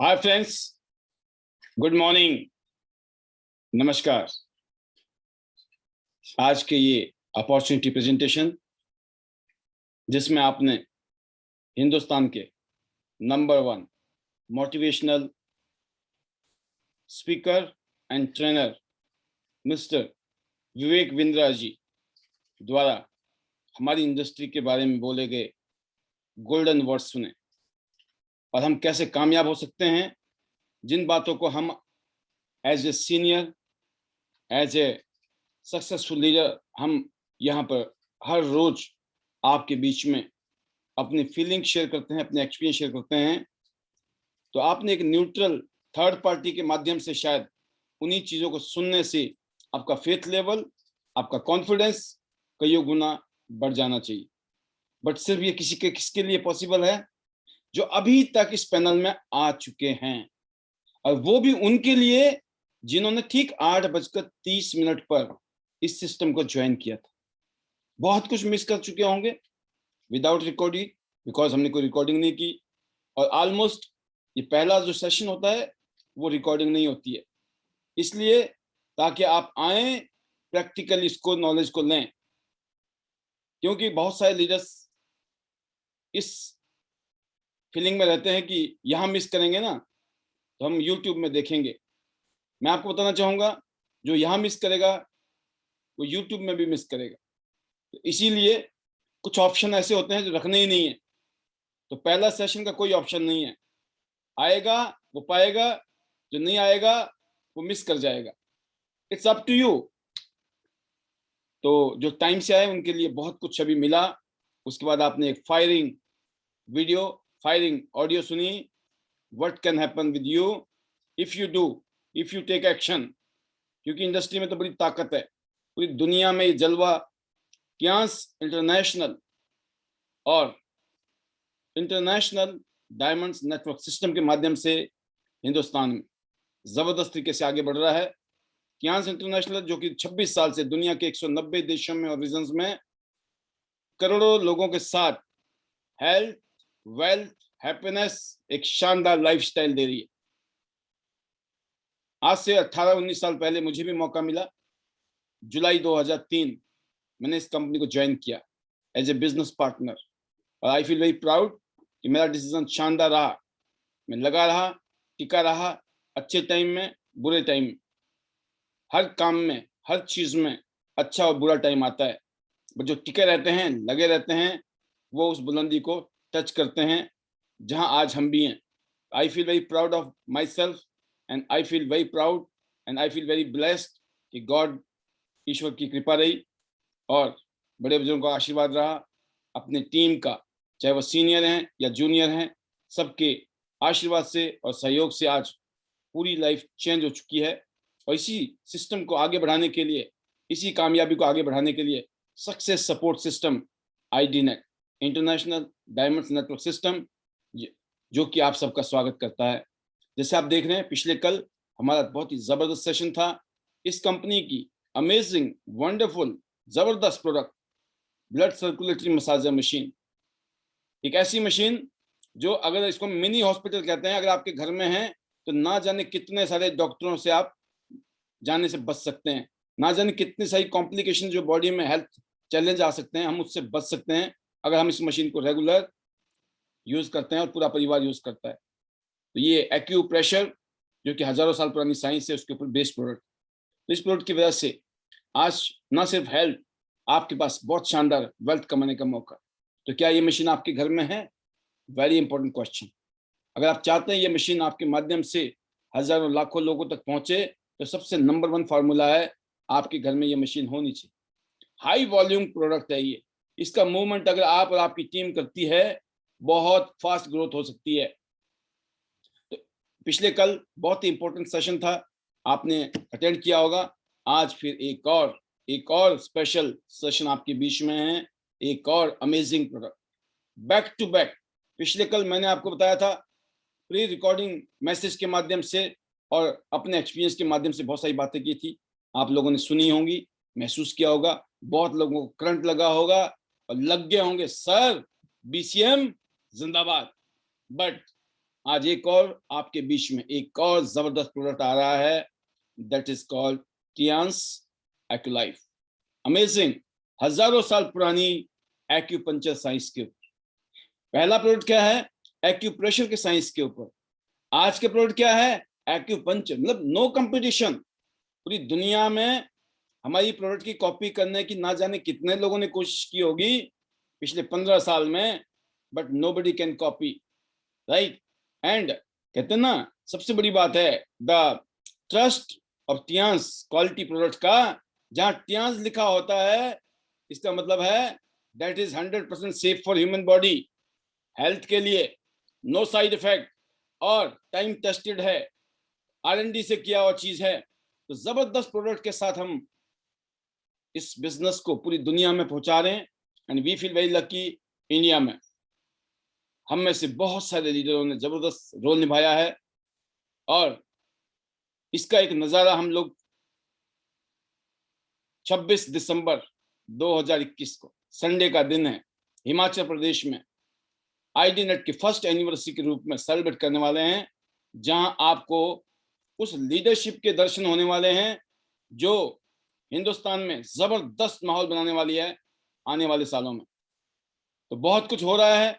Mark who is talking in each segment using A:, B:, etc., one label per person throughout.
A: Hi friends, good morning, नमस्कार। आज के ये अपॉर्चुनिटी प्रेजेंटेशन जिसमें आपने हिंदुस्तान के number 1 motivational speaker and trainer mister Vivek Bindra ji द्वारा हमारी इंडस्ट्री के बारे में बोले गए गोल्डन वर्ड्स सुने और हम कैसे कामयाब हो सकते हैं, जिन बातों को हम as a senior, as a successful leader हम यहाँ पर हर रोज आपके बीच में अपनी फीलिंग शेयर करते हैं, अपने एक्सपीरियंस शेयर करते हैं। तो आपने एक न्यूट्रल थर्ड पार्टी के माध्यम से शायद उन्हीं चीज़ों को सुनने से आपका फेथ लेवल, आपका कॉन्फिडेंस कईयों गुना बढ़ जाना चाहिए। बट सिर्फ ये किसके लिए पॉसिबल है? जो अभी तक इस पैनल में आ चुके हैं, और वो भी उनके लिए जिन्होंने ठीक 8:30 पर इस सिस्टम को ज्वाइन किया था। बहुत कुछ मिस कर चुके होंगे विदाउट रिकॉर्डिंग, बिकॉज हमने कोई रिकॉर्डिंग नहीं की, और ऑलमोस्ट ये पहला जो सेशन होता है वो रिकॉर्डिंग नहीं होती है, इसलिए ताकि आप आए प्रैक्टिकली इसको नॉलेज को लें। क्योंकि बहुत सारे लीडर्स इस फीलिंग में रहते हैं कि यहाँ मिस करेंगे ना तो हम यूट्यूब में देखेंगे। मैं आपको बताना चाहूँगा, जो यहाँ मिस करेगा वो यूट्यूब में भी मिस करेगा। तो इसीलिए कुछ ऑप्शन ऐसे होते हैं जो रखने ही नहीं है। तो पहला सेशन का कोई ऑप्शन नहीं है, आएगा वो पाएगा, जो नहीं आएगा वो मिस कर जाएगा। It's up to you. तो जो टाइम से आए उनके लिए बहुत कुछ अभी मिला। उसके बाद आपने एक फायरिंग वीडियो, फायरिंग ऑडियो सुनी। What can happen with you if you do, if you take action. क्योंकि इंडस्ट्री में तो बड़ी ताकत है, पूरी दुनिया में ये जलवा क्यांस इंटरनेशनल और इंटरनेशनल डायमंड्स नेटवर्क सिस्टम के माध्यम से हिंदुस्तान में जबरदस्त तरीके से आगे बढ़ रहा है। क्यांस इंटरनेशनल जो कि 26 साल से दुनिया के 190 देशों में और रीजन्स में करोड़ों लोगों के साथ हेल्थ, वेल्थ, हैप्पीनेस, एक शानदार लाइफस्टाइल दे रही है। आज से 18-19 साल पहले मुझे भी मौका मिला। जुलाई 2003 मैंने इस कंपनी को ज्वाइन किया एज ए बिजनेस पार्टनर, और आई फील वेरी प्राउड कि मेरा डिसीजन शानदार रहा। मैं लगा रहा, टिका रहा, अच्छे टाइम में, बुरे टाइम में। हर काम में, हर चीज में अच्छा और बुरा टाइम आता है, बट जो टिके रहते हैं, लगे रहते हैं, वो उस बुलंदी को टच करते हैं जहां आज हम भी हैं। I feel very proud of my self and I feel very proud and I feel very blessed कि गॉड, ईश्वर की कृपा रही और बड़े बुजुर्गों का आशीर्वाद रहा, अपनी टीम का, चाहे वो सीनियर हैं या जूनियर हैं, सबके आशीर्वाद से और सहयोग से आज पूरी लाइफ चेंज हो चुकी है। और इसी सिस्टम को आगे बढ़ाने के लिए, इसी कामयाबी को आगे बढ़ाने के लिए success support system IDNET, international diamonds network system, जो कि आप सबका स्वागत करता है। जैसे आप देख रहे हैं, पिछले कल हमारा बहुत ही जबरदस्त सेशन था। इस कंपनी की अमेजिंग, वंडरफुल, जबरदस्त product, blood circulatory massager machine. एक ऐसी मशीन जो, अगर इसको मिनी हॉस्पिटल कहते हैं, अगर आपके घर में है तो ना जाने कितने सारे डॉक्टरों से आप जाने से बच सकते हैं, ना जाने कितनी सारी कॉम्प्लिकेशन जो बॉडी में हेल्थ चैलेंज आ सकते हैं, हम उससे बच सकते हैं अगर हम इस मशीन को रेगुलर यूज करते हैं और पूरा परिवार यूज करता है। तो ये एक्यू प्रेशर, जो कि हजारों साल पुरानी साइंस है, उसके ऊपर बेस्ड प्रोडक्ट। तो इस प्रोडक्ट की वजह से आज ना सिर्फ हेल्थ, आपके पास बहुत शानदार वेल्थ कमाने का मौका। तो क्या ये मशीन आपके घर में है? Very important question. अगर आप चाहते हैं ये मशीन आपके माध्यम से हजारों लाखों लोगों तक पहुंचे, तो सबसे नंबर 1 फार्मूला है, आपके घर में ये मशीन होनी चाहिए। हाई वॉल्यूम प्रोडक्ट है ये, इसका मूवमेंट अगर आप और आपकी टीम करती है, बहुत फास्ट ग्रोथ हो सकती है। तो पिछले कल बहुत ही इंपॉर्टेंट सेशन था, आपने अटेंड किया होगा। आज फिर एक और स्पेशल सेशन आपके बीच में है, एक और amazing product back to back. पिछले कल मैंने आपको बताया था, प्री रिकॉर्डिंग मैसेज के माध्यम से और अपने एक्सपीरियंस के माध्यम से बहुत सारी बातें की थी, आप लोगों ने सुनी होंगी, महसूस किया होगा, बहुत लोगों को करंट लगा होगा और लग गए होंगे, सर BCM जिंदाबाद। बट आज एक और आपके बीच में एक और जबरदस्त प्रोडक्ट आ रहा है, that is called Tiens एक्यूलाइफ। Amazing, हजारों साल पुरानी एक्यूपंक्चर साइंस के ऊपर। पहला प्रोडक्ट क्या है? एक्यूप्रेशर के साइंस के ऊपर। आज के प्रोडक्ट क्या है? एक्यूपंक्चर, मतलब नो कंपटीशन। पूरी दुनिया में हमारी प्रोडक्ट की कॉपी करने की ना जाने कितने लोगों ने कोशिश की होगी पिछले 15 साल में, but nobody can copy, right. And कहते हैं ना, सबसे बड़ी बात है the trust of Tiens quality product का। जहां टियांस लिखा होता है, इसका मतलब है that is 100% safe for human body, health के लिए, नो साइड इफेक्ट, और टाइम टेस्टेड है, R&D से किया हुआ चीज है। तो जबरदस्त प्रोडक्ट के साथ हम इस बिजनेस को पूरी दुनिया में पहुंचा रहे हैं। And we feel very lucky, India में हम में से बहुत सारे लीडरों ने जबरदस्त रोल निभाया है। और इसका एक नजारा हम लोग 26 दिसंबर 2021 को, संडे का दिन है, हिमाचल प्रदेश में आईडीनेट की फर्स्ट एनिवर्सरी के रूप में सेलिब्रेट करने वाले हैं, जहां आपको उस लीडरशिप के दर्शन होने वाले हैं जो हिंदुस्तान में जबरदस्त माहौल बनाने वाली है आने वाले सालों में। तो बहुत कुछ हो रहा है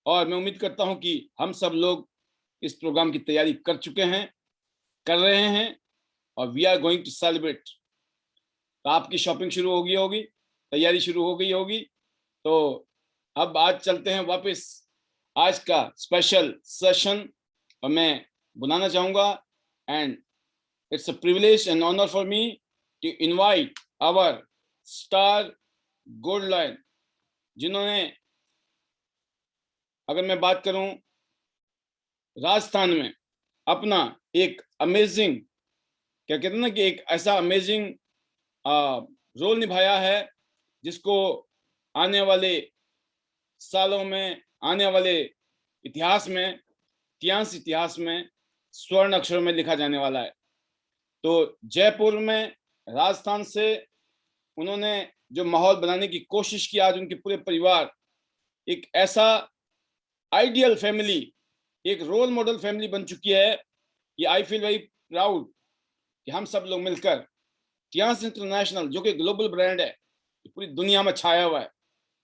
A: और मैं उम्मीद करता हूं कि हम सब लोग इस प्रोग्राम की तैयारी कर चुके हैं, कर रहे हैं, और we are going to celebrate. तो आपकी शॉपिंग शुरू हो गई होगी, तैयारी शुरू हो गई होगी। तो अब आज चलते हैं वापस आज का स्पेशल सेशन, और मैं बुलाना चाहूंगा, and it's a privilege and honour for me to invite our star gold line, जिन्होंने, अगर मैं बात करूं, राजस्थान में अपना एक अमेजिंग, क्या कहते हैं ना, कि एक ऐसा अमेजिंग रोल निभाया है जिसको आने वाले सालों में, आने वाले इतिहास में, इतिहास में स्वर्ण अक्षरों में लिखा जाने वाला है। तो जयपुर में, राजस्थान से उन्होंने जो माहौल बनाने की कोशिश की, आज उनके पूरे परिवार एक ऐसा आइडियल फैमिली, एक रोल मॉडल फैमिली बन चुकी है। ये आई फील वेरी प्राउड कि हम सब लोग मिलकर टियांस इंटरनेशनल, जो कि ग्लोबल ब्रांड है, पूरी दुनिया में छाया हुआ है,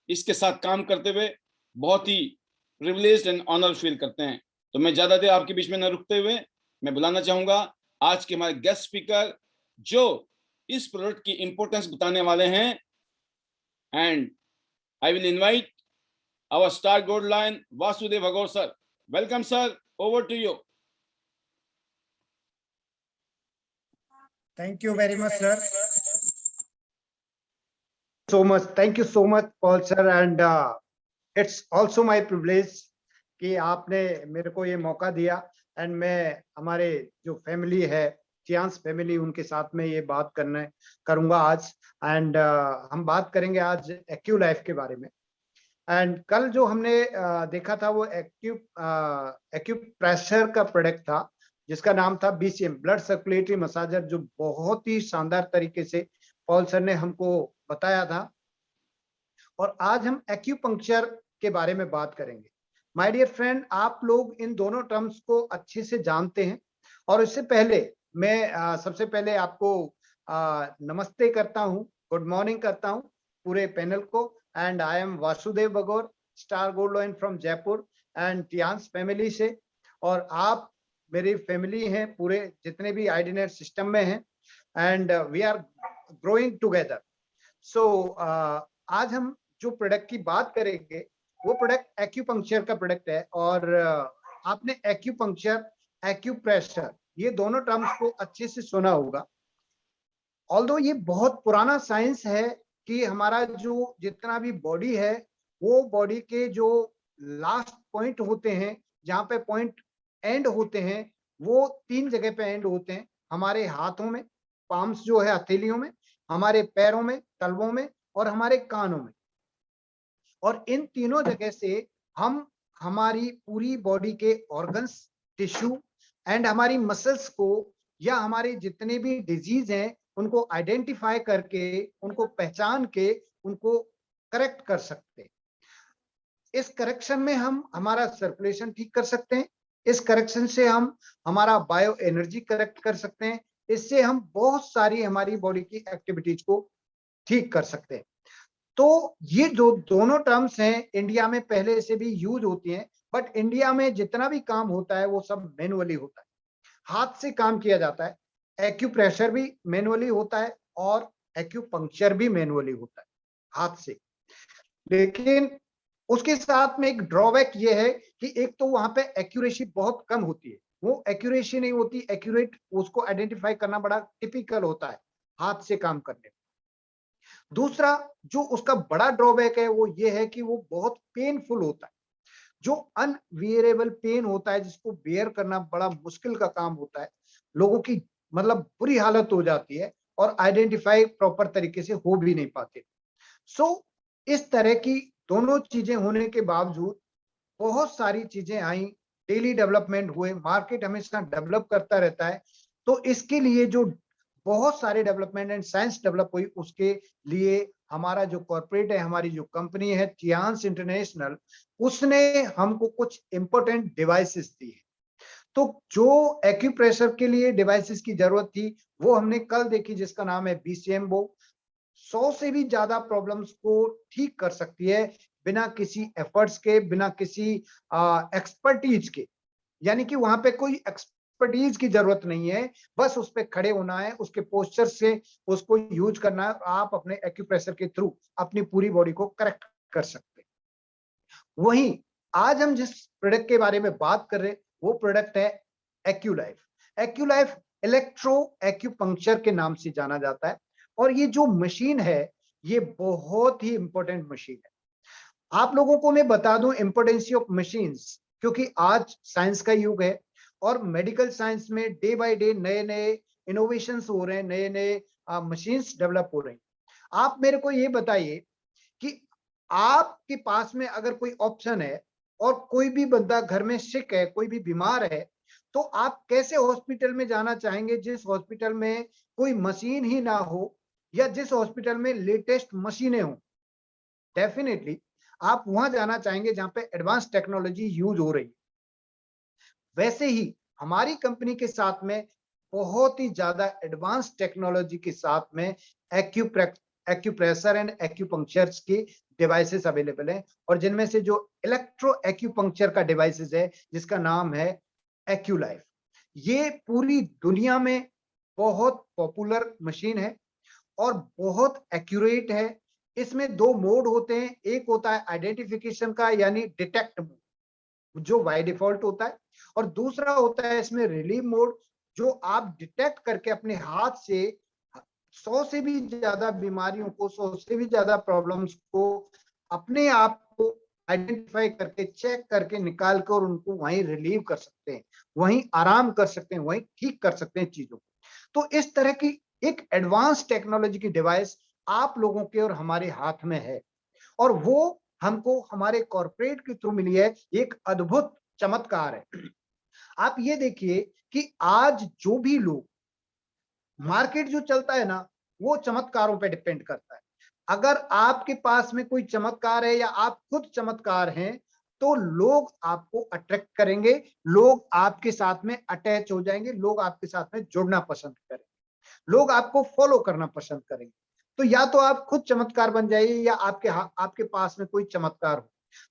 A: इसके साथ काम करते हुए बहुत ही प्रिविलेज्ड एंड ऑनर फील करते हैं। तो मैं ज्यादा देर आपके बीच में न रुकते हुए मैं बुलाना चाहूंगा आज के हमारे गेस्ट स्पीकर, जो इस प्रोडक्ट की इंपॉर्टेंस बताने वाले हैं। And I will invite our star gold line Vasudev Agor sir. Welcome sir, over to you.
B: Thank you very much sir. Thank you so much Paul sir, and it's also my privilege कि आपने मेरे को ये मौका दिया, and मैं हमारे जो फैमिली है, टियांस फैमिली, उनके साथ में ये बात करूंगा आज। एंड हम बात करेंगे आज एक्यूलाइफ के बारे में। एंड कल जो हमने देखा था वो एक्यूप्रेशर का प्रोडक्ट था, जिसका नाम था BCM, ब्लड सर्कुलेटरी मसाजर, जो बहुत ही शानदार तरीके से पॉल सर ने हमको बताया था। और आज हम एक्यूपंक्चर के बारे में बात करेंगे। माय डियर फ्रेंड, आप लोग इन दोनों टर्म्स को अच्छे से जानते हैं, और इससे पहले मैं सबसे पहले आपको नमस्ते करता हूं, गुड मॉर्निंग करता हूं पूरे पैनल को। And I am Vasudev Bagor, star gold line from Jaipur and Tiens family से, और आप मेरी फैमिली हैं, पूरे जितने भी आईडीनेट सिस्टम में हैं, and we are growing together. So आज हम जो प्रोडक्ट की बात करेंगे वो प्रोडक्ट एक्यूपंक्चर का प्रोडक्ट है। और आपने एक्यूपंक्चर, एक्यूप्रेशर, ये दोनों टर्म्स को अच्छे से सुना होगा। ऑल्दो ये बहुत पुराना साइंस है कि हमारा जो जितना भी बॉडी है, वो बॉडी के जो लास्ट पॉइंट होते हैं, जहाँ पे पॉइंट एंड होते हैं, वो 3 जगह पे एंड होते हैं। हमारे हाथों में, पाम्स जो है हथेलियों में, हमारे पैरों में, तलवों में, और हमारे कानों में। और इन तीनों जगह से हम हमारी पूरी बॉडी के ऑर्गन्स, टिश्यू एंड हमारी मसल्स को, या हमारे जितने भी डिजीज हैं, उनको आइडेंटिफाई करके, उनको पहचान के, उनको करेक्ट कर सकते हैं। इस करेक्शन में हम हमारा सर्कुलेशन ठीक कर सकते हैं, इस करेक्शन से हम हमारा बायो एनर्जी करेक्ट कर सकते हैं। इससे हम बहुत सारी हमारी बॉडी की एक्टिविटीज को ठीक कर सकते हैं। तो ये जो दोनों टर्म्स हैं इंडिया में पहले से भी यूज होती हैं, बट इंडिया में जितना भी काम होता है वो सब मैनुअली होता है, हाथ से काम किया जाता है। एक्यूप्रेशर भी मैनुअली होता है और एक्यूपंक्चर भी मैनुअली होता है, हाथ से। लेकिन उसके साथ में एक ड्रॉबैक ये है कि एक तो वहां पे एक्यूरेसी बहुत कम होती है, वो एक्यूरेसी नहीं होती, एक्यूरेट उसको आइडेंटिफाई करना बड़ा टिपिकल होता है हाथ से काम करने में। दूसरा जो उसका बड़ा ड्रॉबैक है वो ये है कि वो बहुत पेनफुल होता है, जो अनवियरेबल पेन होता है, जिसको बेयर करना बड़ा मुश्किल का काम होता है, लोगों की मतलब बुरी हालत हो जाती है और आइडेंटिफाई प्रॉपर तरीके से हो भी नहीं पाते। सो इस तरह की दोनों चीजें होने के बावजूद बहुत सारी चीजें आई, डेली डेवलपमेंट हुए, मार्केट हमेशा डेवलप करता रहता है। तो इसके लिए जो बहुत सारे डेवलपमेंट एंड साइंस डेवलप हुई, उसके लिए हमारा जो कॉर्पोरेट है, हमारी जो कंपनी है टियान्स इंटरनेशनल, उसने हमको कुछ इंपॉर्टेंट डिवाइसेस दी है। तो जो एक्यूप्रेशर के लिए डिवाइसेस की जरूरत थी वो हमने कल देखी, जिसका नाम है बीसीएम। वो 100 से भी ज्यादा प्रॉब्लम्स को ठीक कर सकती है बिना किसी एफर्ट्स के, बिना किसी एक्सपर्टीज के। यानी कि वहां पे कोई एक्सपर्टीज की जरूरत नहीं है, बस उस पे खड़े होना है, उसके पोस्चर से उसको यूज करना है, आप अपने एक्यूप्रेशर के थ्रू अपनी पूरी बॉडी को करेक्ट कर सकते हैं। वहीं आज हम जिस प्रोडक्ट के बारे में बात कर रहे हैं वो प्रोडक्ट है एक्यूलाइफ। एक्यूलाइफ इलेक्ट्रो एक्यूपंक्चर के नाम से जाना जाता है, और ये जो मशीन है ये बहुत ही इंपॉर्टेंट मशीन है। आप लोगों को मैं बता दूं इंपोर्टेंसी ऑफ मशीन्स, क्योंकि आज साइंस का युग है और मेडिकल साइंस में डे बाय डे नए नए इनोवेशंस हो रहे हैं, नए नए मशीन्स डेवलप हो रही हैं। आप मेरे को ये बताइए कि आपके पास में अगर कोई ऑप्शन है और कोई भी बंदा घर में सिक है, कोई भी बीमार है, तो आप कैसे हॉस्पिटल में जाना चाहेंगे जिस हॉस्पिटल में कोई मशीन ही ना हो, या जिस हॉस्पिटल में लेटेस्ट मशीनें हो? डेफिनेटली आप वहां जाना चाहेंगे जहां पे एडवांस टेक्नोलॉजी यूज हो रही है। वैसे ही हमारी कंपनी के साथ में बहुत ही ज्यादा एडवांस टेक्नोलॉजी के साथ में एक्यूप्रेशर एंड एक्यूपंक्चर्स की डिवाइसेस अवेलेबल हैं, और जिनमें से जो इलेक्ट्रो एक्यूपंक्चर का डिवाइसेस है जिसका नाम है एक्यूलाइफ, ये पूरी दुनिया में बहुत पॉपुलर मशीन है और बहुत एक्यूरेट है। इसमें दो मोड होते हैं, एक होता है आइडेंटिफिकेशन का यानी डिटेक्ट मोड जो बाय डिफॉल्ट होता है, और दूसरा होता है इसमें रिलीव मोड, जो आप डिटेक्ट करके अपने हाथ से 100 से भी ज्यादा बीमारियों को, 100 से भी ज्यादा प्रॉब्लम्स को अपने आप को आइडेंटिफाई करके, चेक करके, निकाल कर उनको वहीं रिलीव कर सकते हैं, वहीं आराम कर सकते हैं, वहीं ठीक कर सकते हैं चीजों को। तो इस तरह की एक एडवांस टेक्नोलॉजी की डिवाइस आप लोगों के और हमारे हाथ में है, और वो हमको हमारे कॉर्पोरेट के थ्रू मिली है। एक अद्भुत चमत्कार है। आप ये देखिए कि आज जो भी लोग, मार्केट जो चलता है ना, वो चमत्कारों पे डिपेंड करता है। अगर आपके पास में कोई चमत्कार है या आप खुद चमत्कार हैं, तो लोग आपको अट्रैक्ट करेंगे, लोग आपके साथ में अटैच हो जाएंगे, लोग आपके साथ में जुड़ना पसंद करेंगे, लोग आपको फॉलो करना पसंद करेंगे। तो या तो आप खुद चमत्कार बन जाइए या आपके पास में कोई चमत्कार हो।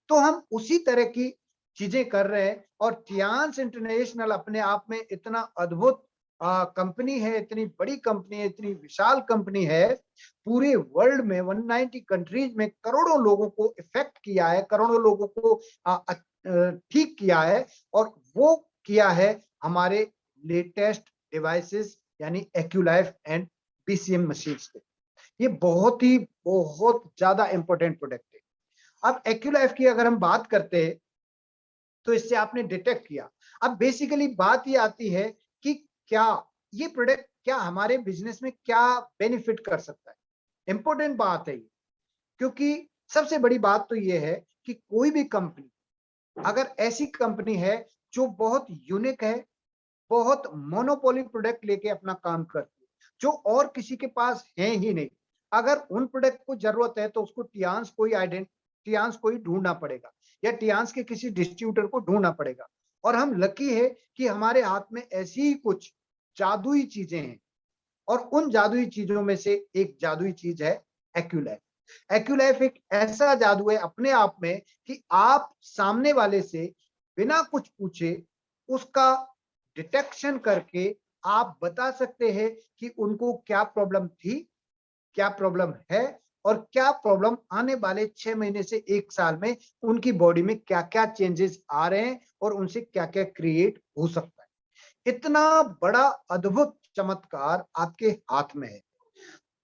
B: तो हम उसी तरह की चीजें कर रहे हैं, और टियान्स इंटरनेशनल अपने आप में इतना अद्भुत कंपनी है, इतनी बड़ी कंपनी है, इतनी विशाल कंपनी है, पूरे वर्ल्ड में 190 कंट्रीज में करोड़ों लोगों को इफेक्ट किया है, करोड़ों लोगों को ठीक किया है, और वो किया है हमारे लेटेस्ट डिवाइसेस यानी एक्यूलाइफ एंड बीसीएम मशीन्स पे। ये बहुत ज्यादा इंपॉर्टेंट प्रोडक्ट है। अब एक्यूलाइफ की अगर हम बात करते हैं, तो इससे आपने डिटेक्ट किया। अब बेसिकली बात ये आती है कि क्या ये प्रोडक्ट क्या हमारे बिजनेस में क्या बेनिफिट कर सकता है। इंपॉर्टेंट बात है ये, क्योंकि सबसे बड़ी बात तो ये है कि कोई भी कंपनी, अगर ऐसी कंपनी है जो बहुत यूनिक है, बहुत मोनोपोली प्रोडक्ट लेके अपना काम करती है, जो और किसी के पास है ही नहीं, अगर उन प्रोडक्ट को जरूरत है तो उसको टियान्स को ही ढूंढना पड़ेगा, या टियान्स के किसी डिस्ट्रीब्यूटर को ढूंढना पड़ेगा। और हम लकी है कि हमारे हाथ में ऐसी ही कुछ जादुई चीजें हैं, और उन जादुई चीजों में से एक जादुई चीज है एक्यूलाइफ। एक्यूलाइफ एक ऐसा जादू है अपने आप में कि आप सामने वाले से बिना कुछ पूछे उसका डिटेक्शन करके आप बता सकते हैं कि उनको क्या प्रॉब्लम थी, क्या प्रॉब्लम है, और क्या प्रॉब्लम आने वाले 6 महीने से 1 साल में उनकी बॉडी में क्या क्या चेंजेस आ रहे हैं और उनसे क्या क्या क्रिएट हो सकता है। इतना बड़ा अद्भुत चमत्कार आपके हाथ में है।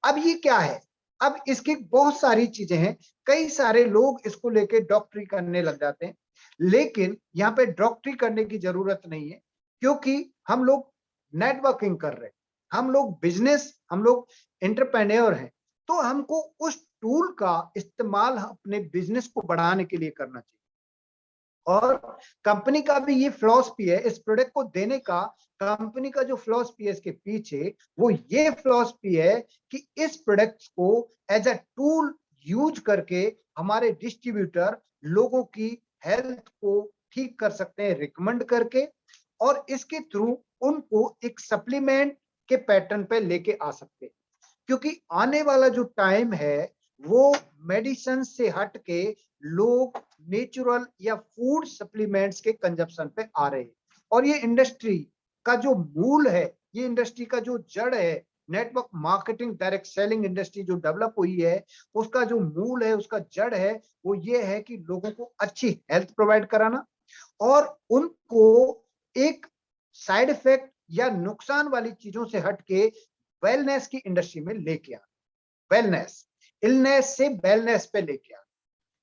B: अब ये क्या है? अब इसकी बहुत सारी चीजें हैं, कई सारे लोग इसको लेके डॉक्टरी करने लग जाते हैं, लेकिन यहाँ पे डॉक्टरी करने की जरूरत नहीं है, क्योंकि हम लोग नेटवर्किंग कर रहे हैं, हम लोग बिजनेस, हम लोग एंटरप्रेन्योर हैं, तो हमको उस टूल का इस्तेमाल अपने बिजनेस को बढ़ाने के लिए करना चाहिए। और कंपनी का भी ये फिलॉसफी है, इस प्रोडक्ट को देने का कंपनी का जो फिलॉसफी है इसके पीछे, वो ये फिलॉसफी है कि इस प्रोडक्ट्स को एज अ टूल यूज करके हमारे डिस्ट्रीब्यूटर लोगों की हेल्थ को ठीक कर सकते हैं रिकमेंड करके, और इसके थ्रू उनको एक सप्लीमेंट के पैटर्न पे लेके आ सकते हैं। क्योंकि आने वाला जो टाइम है वो मेडिसिन से हट के लोग नेचुरल या फूड सप्लीमेंट्स के कंजप्शन पे आ रहे हैं, और ये इंडस्ट्री का जो मूल है, ये इंडस्ट्री का जो जड़ है, network marketing direct selling industry जो डेवलप हुई है, उसका जो मूल है, उसका जड़ है, वो ये है कि लोगों को अच्छी हेल्थ प्रोवाइड कराना और उनको एक साइड इफेक्ट या नुकसान वाली चीजों से हटके वेलनेस की इंडस्ट्री में लेके आ, वेलनेस, इलनेस से वेलनेस पे लेके आ,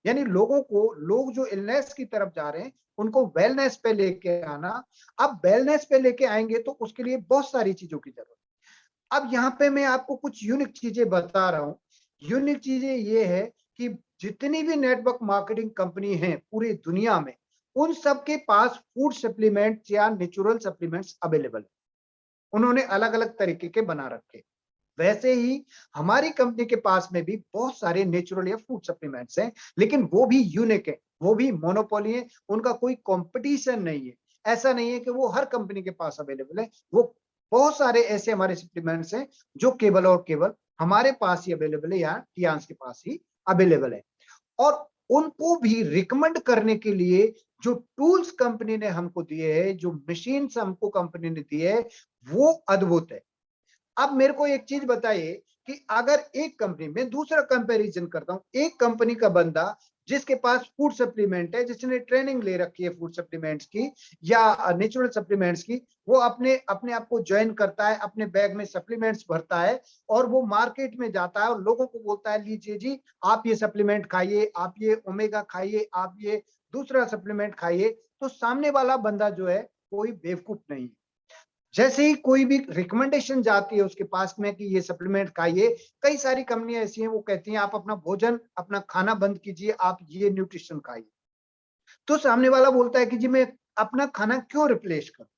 B: यानी लोगों को, लोग जो इलनेस की तरफ जा रहे हैं उनको वेलनेस पे लेके आना। अब वेलनेस पे लेके आएंगे तो उसके लिए बहुत सारी चीजों की जरूरत है। अब यहाँ पे मैं आपको कुछ यूनिक चीजें बता रहा हूँ। यूनिक चीजें ये है कि जितनी भी नेटवर्क मार्केटिंग कंपनी है पूरी दुनिया में, उन सब के पास फूड सप्लीमेंट या नेचुरल सप्लीमेंट्स अवेलेबल है, उन्होंने अलग अलग तरीके के बना रखे। वैसे ही हमारी कंपनी के पास में भी बहुत सारे नेचुरल या फूड सप्लीमेंट्स हैं, लेकिन वो भी यूनिक है, वो भी मोनोपोली है, उनका कोई कंपटीशन नहीं है। ऐसा नहीं है कि वो हर कंपनी के पास अवेलेबल है, वो बहुत सारे ऐसे हमारे सप्लीमेंट्स हैं जो केवल और केवल हमारे पास ही अवेलेबल है या टियांस के पास ही अवेलेबल है। और उनको भी रिकमेंड करने के लिए जो टूल्स कंपनी ने हमको दिए हैं, जो मशीन हमको कंपनी ने दिए है, वो अद्भुत है। अब मेरे को एक चीज बताइए कि अगर एक कंपनी में, दूसरा कंपैरिजन करता हूं, एक कंपनी का बंदा जिसके पास फूड सप्लीमेंट है, जिसने ट्रेनिंग ले रखी है फूड सप्लीमेंट्स की या नेचुरल सप्लीमेंट्स की, वो अपने अपने आप को ज्वाइन करता है, अपने बैग में सप्लीमेंट्स भरता है और वो मार्केट में जाता है और लोगों को बोलता है लीजिए जी आप ये सप्लीमेंट खाइए, आप ये ओमेगा खाइए, आप ये दूसरा सप्लीमेंट खाइए। तो सामने वाला बंदा जो है कोई बेवकूफ नहीं है। जैसे ही कोई भी रिकमेंडेशन जाती है उसके पास में कि ये सप्लीमेंट खाइए, कई सारी कंपनियां ऐसी हैं वो कहती हैं आप अपना भोजन, अपना खाना बंद कीजिए, आप ये न्यूट्रिशन खाइए। तो सामने वाला बोलता है कि जी मैं अपना खाना क्यों रिप्लेस करूं?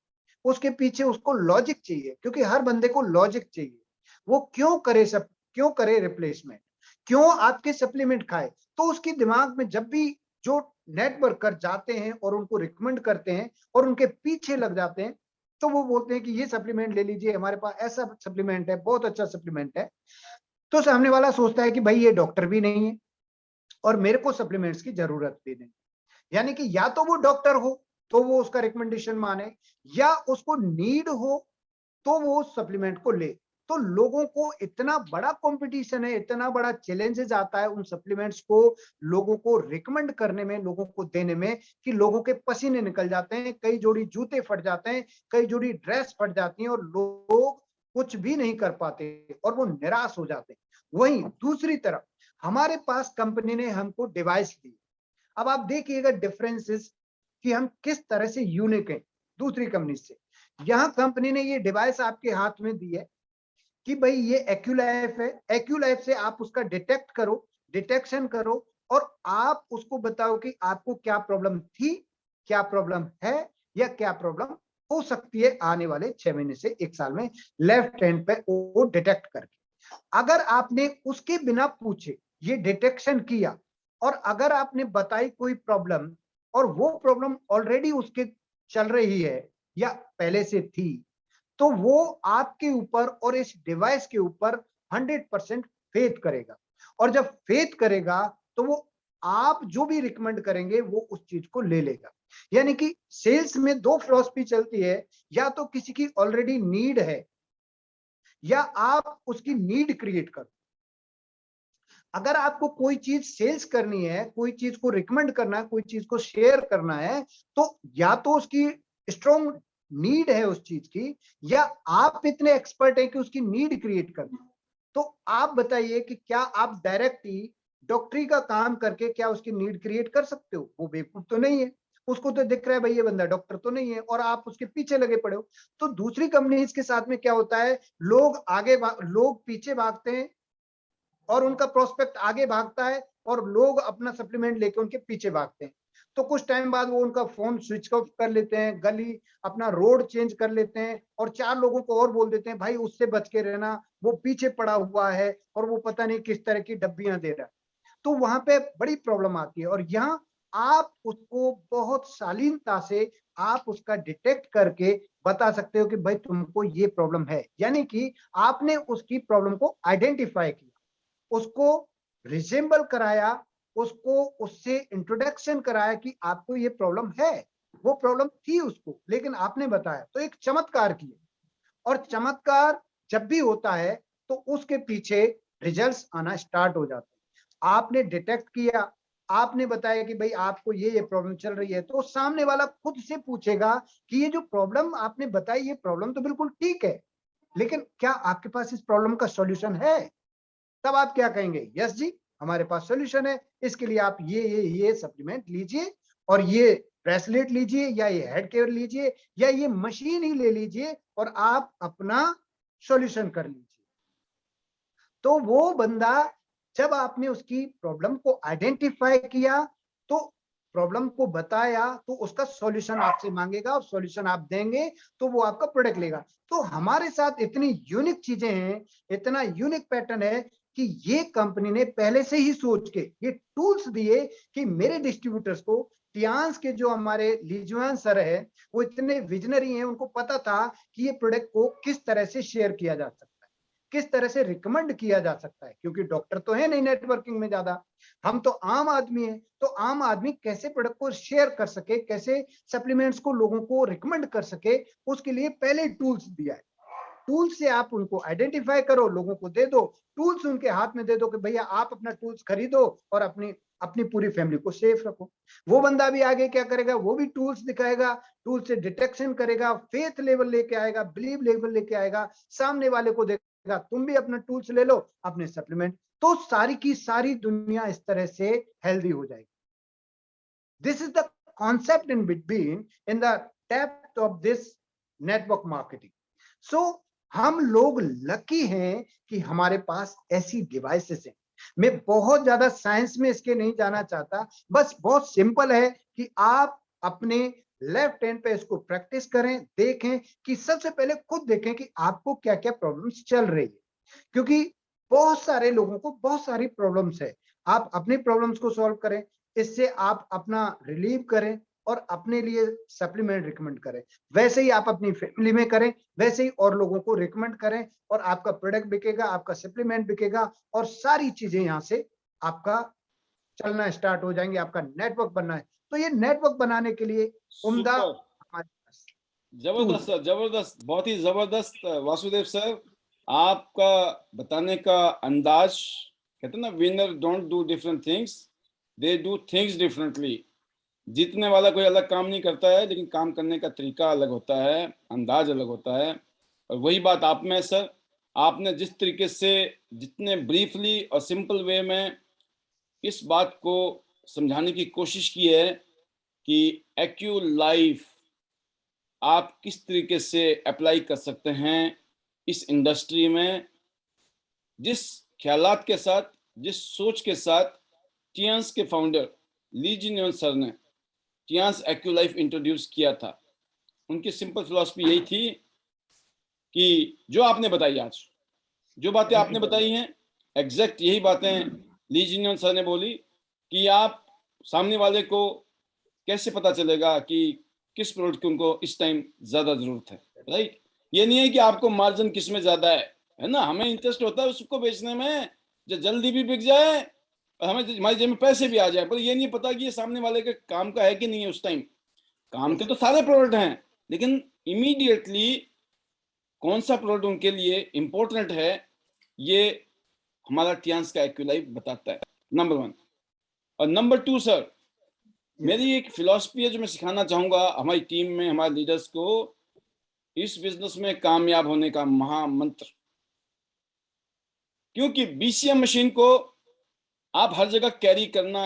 B: उसके पीछे उसको लॉजिक चाहिए, क्योंकि हर बंदे को लॉजिक चाहिए। वो क्यों करे रिप्लेसमेंट, क्यों आपके सप्लीमेंट खाए? तो उसके दिमाग में जब भी जो नेटवर्कर जाते हैं और उनको रिकमेंड करते हैं और उनके पीछे लग जाते हैं, तो वो बोलते हैं कि ये सप्लीमेंट ले लीजिए, हमारे पास ऐसा सप्लीमेंट है, बहुत अच्छा सप्लीमेंट है। तो सामने वाला सोचता है कि भाई ये डॉक्टर भी नहीं है और मेरे को सप्लीमेंट्स की जरूरत भी नहीं। यानी कि या तो वो डॉक्टर हो तो वो उसका रिकमेंडेशन माने, या उसको नीड हो तो वो उस सप्लीमेंट को ले। तो लोगों को इतना बड़ा कंपटीशन है, इतना बड़ा चैलेंजेस आता है उन सप्लीमेंट्स को लोगों को रिकमेंड करने में, लोगों को देने में, कि लोगों के पसीने निकल जाते हैं, कई जोड़ी जूते फट जाते हैं, कई जोड़ी ड्रेस फट जाती है और लोग कुछ भी नहीं कर पाते और वो निराश हो जाते हैं। वहीं दूसरी तरफ हमारे पास कंपनी ने हमको डिवाइस दी। अब आप देखिएगा डिफरेंसेस कि हम किस तरह से यूनिक हैं दूसरी कंपनी से। यहाँ कंपनी ने ये डिवाइस आपके हाथ में दी है कि भाई ये एक्यूलाइफ है, एक्यूलाइफ से आप उसका डिटेक्ट करो, डिटेक्शन करो और आप उसको बताओ कि आपको क्या प्रॉब्लम थी, क्या प्रॉब्लम है, या क्या प्रॉब्लम हो सकती है आने वाले 6 महीने से 1 साल में, लेफ्ट हैंड पे वो डिटेक्ट करके। अगर आपने उसके बिना पूछे ये डिटेक्शन किया और अगर आपने बताई कोई प्रॉब्लम और वो प्रॉब्लम ऑलरेडी उसके चल रही है या पहले से थी, तो वो आपके ऊपर और इस डिवाइस के ऊपर 100% फेथ करेगा। और जब फेथ करेगा तो वो आप जो भी रिकमेंड करेंगे वो उस चीज को ले लेगा। यानी कि सेल्स में दो फिलॉसफी चलती है, या तो किसी की ऑलरेडी नीड है या आप उसकी नीड क्रिएट करो। अगर आपको कोई चीज सेल्स करनी है, कोई चीज को रिकमेंड करना है, कोई चीज को शेयर करना है, तो या तो उसकी स्ट्रॉन्ग नीड है उस चीज की, या आप इतने एक्सपर्ट हैं कि उसकी नीड क्रिएट कर दो। तो आप बताइए कि क्या आप डायरेक्टली डॉक्टरी का काम करके क्या उसकी नीड क्रिएट कर सकते हो? वो बेवकूफ तो नहीं है। उसको तो दिख रहा है भाई ये बंदा डॉक्टर तो नहीं है, और आप उसके पीछे लगे पड़े हो। तो दूसरी कंपनीज के साथ में क्या होता है, लोग पीछे भागते हैं और उनका प्रोस्पेक्ट आगे भागता है, और लोग अपना सप्लीमेंट लेके उनके पीछे भागते हैं। तो कुछ टाइम बाद वो उनका फोन स्विच ऑफ कर लेते हैं, गली अपना रोड चेंज कर लेते हैं, और चार लोगों को और बोल देते हैं भाई उससे बच के रहना, वो पीछे पड़ा हुआ है और वो पता नहीं किस तरह की डब्बियां दे रहा है। तो वहां पे बड़ी प्रॉब्लम आती है, और यहाँ आप उसको बहुत शालीनता से आप उसका डिटेक्ट करके बता सकते हो कि भाई तुमको ये प्रॉब्लम है। यानी कि आपने उसकी प्रॉब्लम को आइडेंटिफाई किया, उसको रिजेंबल कराया, उसको उससे इंट्रोडक्शन कराया कि आपको ये प्रॉब्लम है। वो प्रॉब्लम थी उसको, लेकिन आपने बताया, तो एक चमत्कार किया। और चमत्कार जब भी होता है तो उसके पीछे रिजल्ट्स आना स्टार्ट हो जाते हैं। आपने डिटेक्ट किया, आपने बताया कि भाई आपको ये प्रॉब्लम चल रही है, तो सामने वाला खुद से पूछेगा कि ये जो प्रॉब्लम आपने बताई, ये प्रॉब्लम तो बिल्कुल ठीक है, लेकिन क्या आपके पास इस प्रॉब्लम का सॉल्यूशन है? तब आप क्या कहेंगे? यस जी, हमारे पास सॉल्यूशन है, इसके लिए आप ये सप्लीमेंट लीजिए, और ये ब्रेसलेट लीजिए, या ये हेड केयर लीजिए, या ये मशीन ही ले लीजिए, और आप अपना सॉल्यूशन कर लीजिए। तो वो बंदा, जब आपने उसकी प्रॉब्लम को आइडेंटिफाई किया, तो प्रॉब्लम को बताया, तो उसका सॉल्यूशन आपसे मांगेगा, और सॉल्यूशन आप देंगे तो वो आपका प्रोडक्ट लेगा। तो हमारे साथ इतनी यूनिक चीजें हैं, इतना यूनिक पैटर्न है कि ये कंपनी ने पहले से ही सोच के ये टूल्स दिए कि मेरे डिस्ट्रीब्यूटर्स को, टियांस के जो हमारे लीजुआन सर है, वो इतने विजनरी हैं, उनको पता था कि ये प्रोडक्ट को किस तरह से शेयर किया जा सकता है, किस तरह से रिकमेंड किया जा सकता है। क्योंकि डॉक्टर तो है नहीं नेटवर्किंग में ज्यादा, हम तो आम आदमी है, तो आम आदमी कैसे प्रोडक्ट को शेयर कर सके, कैसे सप्लीमेंट्स को लोगों को रिकमेंड कर सके, उसके लिए पहले टूल्स दिया है। टूल्स से आप उनको आइडेंटिफाई करो, लोगों को दे दो, टूल्स उनके हाथ में दे दो कि भैया आप अपना टूल्स खरीदो और अपनी अपनी पूरी फैमिली को सेफ रखो। वो बंदा भी आगे क्या करेगा, वो भी टूल्स दिखाएगा, टूल से डिटेक्शन करेगा, फेथ लेवल लेके आएगा, बिलीव लेवल लेके आएगा, सामने वाले को देगा तुम भी अपना टूल्स ले लो, अपने सप्लीमेंट। तो सारी की सारी दुनिया इस तरह से हेल्दी हो जाएगी। This is the concept in between, in the depth of this network marketing. So हम लोग लकी हैं कि हमारे पास ऐसी डिवाइसेस हैं। मैं बहुत ज्यादा साइंस में इसके नहीं जाना चाहता, बस बहुत सिंपल है कि आप अपने लेफ्ट हैंड पे इसको प्रैक्टिस करें, देखें कि सबसे पहले खुद देखें कि आपको क्या क्या प्रॉब्लम्स चल रही है। क्योंकि बहुत सारे लोगों को बहुत सारी प्रॉब्लम्स है। आप अपनी प्रॉब्लम्स को सॉल्व करें, इससे आप अपना रिलीव करें और अपने लिए सप्लीमेंट रिकमेंड करें। वैसे ही आप अपनी फैमिली में करें, वैसे ही और लोगों को रिकमेंड करें, और आपका प्रोडक्ट बिकेगा, आपका सप्लीमेंट बिकेगा, और सारी चीजें यहां से आपका चलना स्टार्ट हो जाएंगे। आपका नेटवर्क बनना है, तो ये नेटवर्क बनाने के लिए उम्दा
A: सुपर,
B: हमारे पास
A: जबरदस्त
B: टूल्स।
A: सर, जबरदस्त, बहुत ही जबरदस्त वासुदेव सर। आपका बताने का अंदाज, कहते हैं ना, winner don't do different things, they do things differently. जीतने वाला कोई अलग काम नहीं करता है, लेकिन काम करने का तरीका अलग होता है, अंदाज अलग होता है। और वही बात आप में है सर। आपने जिस तरीके से, जितने ब्रीफली और सिंपल वे में इस बात को समझाने की कोशिश की है कि एक्यू लाइफ आप किस तरीके से अप्लाई कर सकते हैं इस इंडस्ट्री में, जिस ख्यालात के साथ, जिस सोच के साथ टियांस के फाउंडर ली जिन सर ने टियांस एक्यू लाइफ इंट्रोड्यूस किया था। उनकी सिंपल फिलॉसफी यही थी कि जो आपने बताई आज, जो बातें आपने बताई हैं, एग्जैक्ट यही बातें ली जिन सर ने बोली कि आप सामने वाले को कैसे पता चलेगा कि किस प्रोडक्ट की उनको इस टाइम ज्यादा जरूरत है, राइट। ये नहीं है कि आपको मार्जिन किस में ज्यादा है ना। हमें इंटरेस्ट होता है उसको बेचने में जो जल्दी भी बिक जाए और हमें हमारी जेब में पैसे भी आ जाए, पर ये नहीं पता कि ये सामने वाले के काम का है कि नहीं है। उस टाइम काम के तो सारे प्रोडक्ट हैं, लेकिन इमीडिएटली कौन सा प्रोडक्ट उनके लिए इंपॉर्टेंट है, ये हमारा टियांस का एक्यूलाइफ बताता है, नंबर 1। और नंबर 2 सर, मेरी एक फिलॉसफी है जो मैं सिखाना चाहूंगा हमारी टीम में, हमारे लीडर्स को, इस बिजनेस में कामयाब होने का महामंत्र। क्योंकि बीसीएम मशीन को आप हर जगह कैरी करना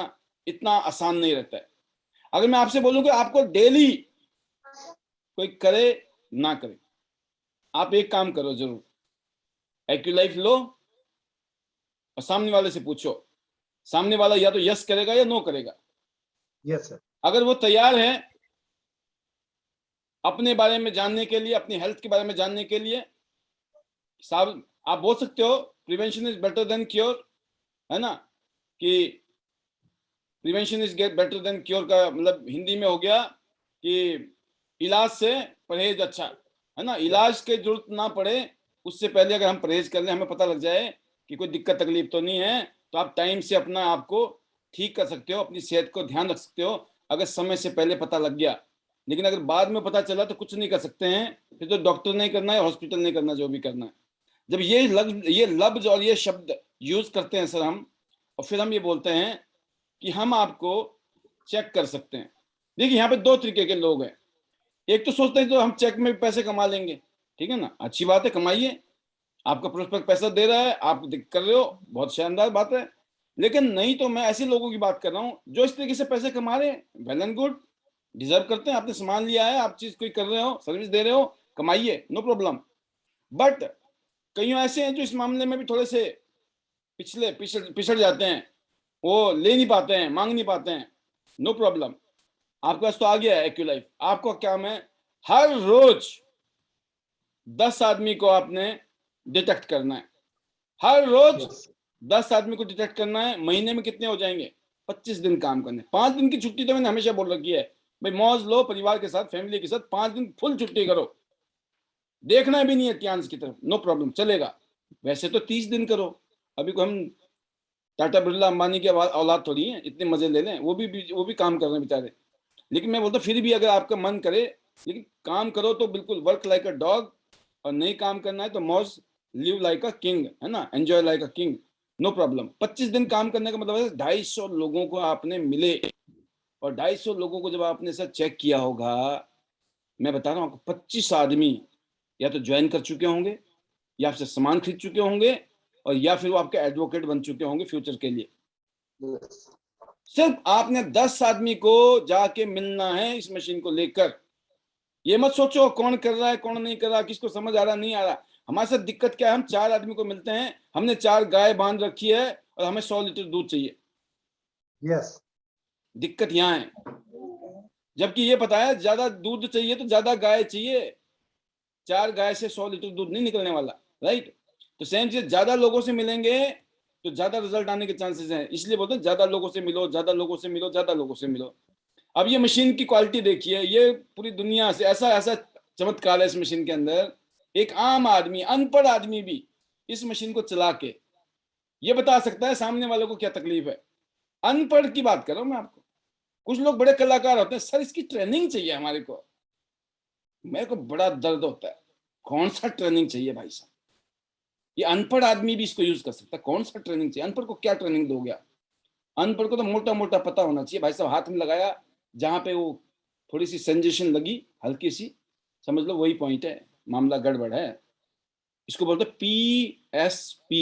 A: इतना आसान नहीं रहता है। अगर मैं आपसे बोलूं कि आपको डेली कोई करे ना करे, आप एक काम करो जरूर, एक्यूलाइफ लो और सामने वाले से पूछो, सामने वाला या तो यस करेगा या नो करेगा।
B: Yes sir.
A: अगर वो तैयार है अपने बारे में जानने के लिए, अपनी हेल्थ के बारे में जानने के लिए, साहब आप बोल सकते हो prevention is better than cure, है ना, कि prevention is better than cure का मतलब हिंदी में हो गया कि इलाज से परहेज अच्छा, है ना। इलाज की जरूरत ना पड़े उससे पहले अगर हम परहेज कर लें, हमें पता लग जाए कि कोई दिक्कत तकलीफ तो नहीं है, तो आप टाइम से अपना आपको ठीक कर सकते हो, अपनी सेहत को ध्यान रख सकते हो, अगर समय से पहले पता लग गया। लेकिन अगर बाद में पता चला तो कुछ नहीं कर सकते हैं, फिर तो डॉक्टर नहीं करना है, हॉस्पिटल नहीं करना, जो भी करना है। जब ये लफ्ज और ये शब्द यूज करते हैं सर हम, और फिर हम ये बोलते हैं कि हम आपको चेक कर सकते हैं। देखिए यहाँ पे 2 तरीके के लोग हैं। एक तो सोचते हैं तो हम चेक में पैसे कमा लेंगे, ठीक है ना, अच्छी बात है, कमाइए, आपका प्रोस्पेक्ट पैसा दे रहा है, आप कर रहे हो, बहुत शानदार बात है। लेकिन नहीं तो मैं ऐसे लोगों की बात कर रहा हूँ जो इस तरीके से पैसे कमा रहे हैं, वेल एंड गुड, डिजर्व करते हैं, आपने सामान लिया है, आप चीज कोई कर रहे हो, सर्विस दे रहे हो, कमाइए, नो प्रॉब्लम। बट कई ऐसे हैं जो इस मामले में भी थोड़े से पिछड़ जाते हैं, वो ले नहीं पाते हैं, मांग नहीं पाते हैं, नो प्रॉब्लम। आपके पास तो आ गया है एक्यूलाइफ, आपको क्या है, हर रोज 10 आदमी को आपने डिटेक्ट करना है, हर रोज 10 आदमी को डिटेक्ट करना है। महीने में कितने हो जाएंगे, 25 दिन काम करने। 5 दिन की छुट्टी तो मैंने हमेशा बोल रखी है, भाई मौज लो परिवार के साथ, फैमिली के साथ, 5 दिन फुल छुट्टी करो, देखना भी नहीं है टियांस की तरफ, नो प्रॉब्लम, चलेगा। वैसे तो 30 दिन करो, अभी को हम टाटा बिरला अंबानी की औलाद थोड़ी है, इतने मजे ले लें, वो भी काम कर रहे हैं बेचारे। लेकिन मैं बोलता फिर भी अगर आपका मन करे, लेकिन काम करो तो बिल्कुल वर्क लाइक अ डॉग, और नहीं काम करना है तो मौज, लिव लाइक अ किंग, है ना, enjoy like a king, no problem. 25 दिन काम करने का मतलब है 250 लोगों को आपने मिले, और 250 लोगों को जब आपने सर चेक किया होगा, मैं बता रहा हूँ आपको 25 आदमी या तो ज्वाइन कर चुके होंगे, या आपसे सामान खरीद चुके होंगे, और या फिर वो आपके एडवोकेट बन चुके होंगे फ्यूचर के लिए। सिर्फ आपने 10 आदमी को जाके मिलना है इस मशीन को लेकर। ये मत सोचो कौन कर रहा है कौन नहीं कर रहा, किसको समझ आ रहा नहीं आ रहा। हमारे साथ दिक्कत क्या है, हम 4 आदमी को मिलते हैं, हमने 4 गाय बांध रखी है और हमें 100 लीटर दूध चाहिए।
B: यस।
A: दिक्कत यहाँ है, जबकि ये पता है ज्यादा दूध चाहिए तो ज्यादा गाय चाहिए, 4 गाय से 100 लीटर दूध नहीं निकलने वाला, राइट। तो सेम चीज, ज्यादा लोगों से मिलेंगे तो ज्यादा रिजल्ट आने के चांसेस हैं, इसलिए बोलते हैं ज्यादा लोगों से मिलो, ज्यादा लोगों से मिलो, ज्यादा लोगों से मिलो। अब ये मशीन की क्वालिटी देखिए, ये पूरी दुनिया से ऐसा ऐसा चमत्कार है इस मशीन के अंदर। एक आम आदमी, अनपढ़ आदमी भी इस मशीन को चला के ये बता सकता है सामने वालों को क्या तकलीफ है। अनपढ़ की बात कर रहा हूं मैं आपको। कुछ लोग बड़े कलाकार होते हैं, सर इसकी ट्रेनिंग चाहिए हमारे को, मेरे को बड़ा दर्द होता है, कौन सा ट्रेनिंग चाहिए भाई साहब, ये अनपढ़ आदमी भी इसको यूज कर सकता है, कौन सा ट्रेनिंग चाहिए, अनपढ़ को क्या ट्रेनिंग दोगे आप। अनपढ़ को तो मोटा मोटा पता होना चाहिए भाई साहब, हाथ में लगाया जहां पे वो थोड़ी सी सेंसेशन लगी हल्की सी, समझ लो वही पॉइंट है, मामला गड़बड़ है। इसको बोलते PSP,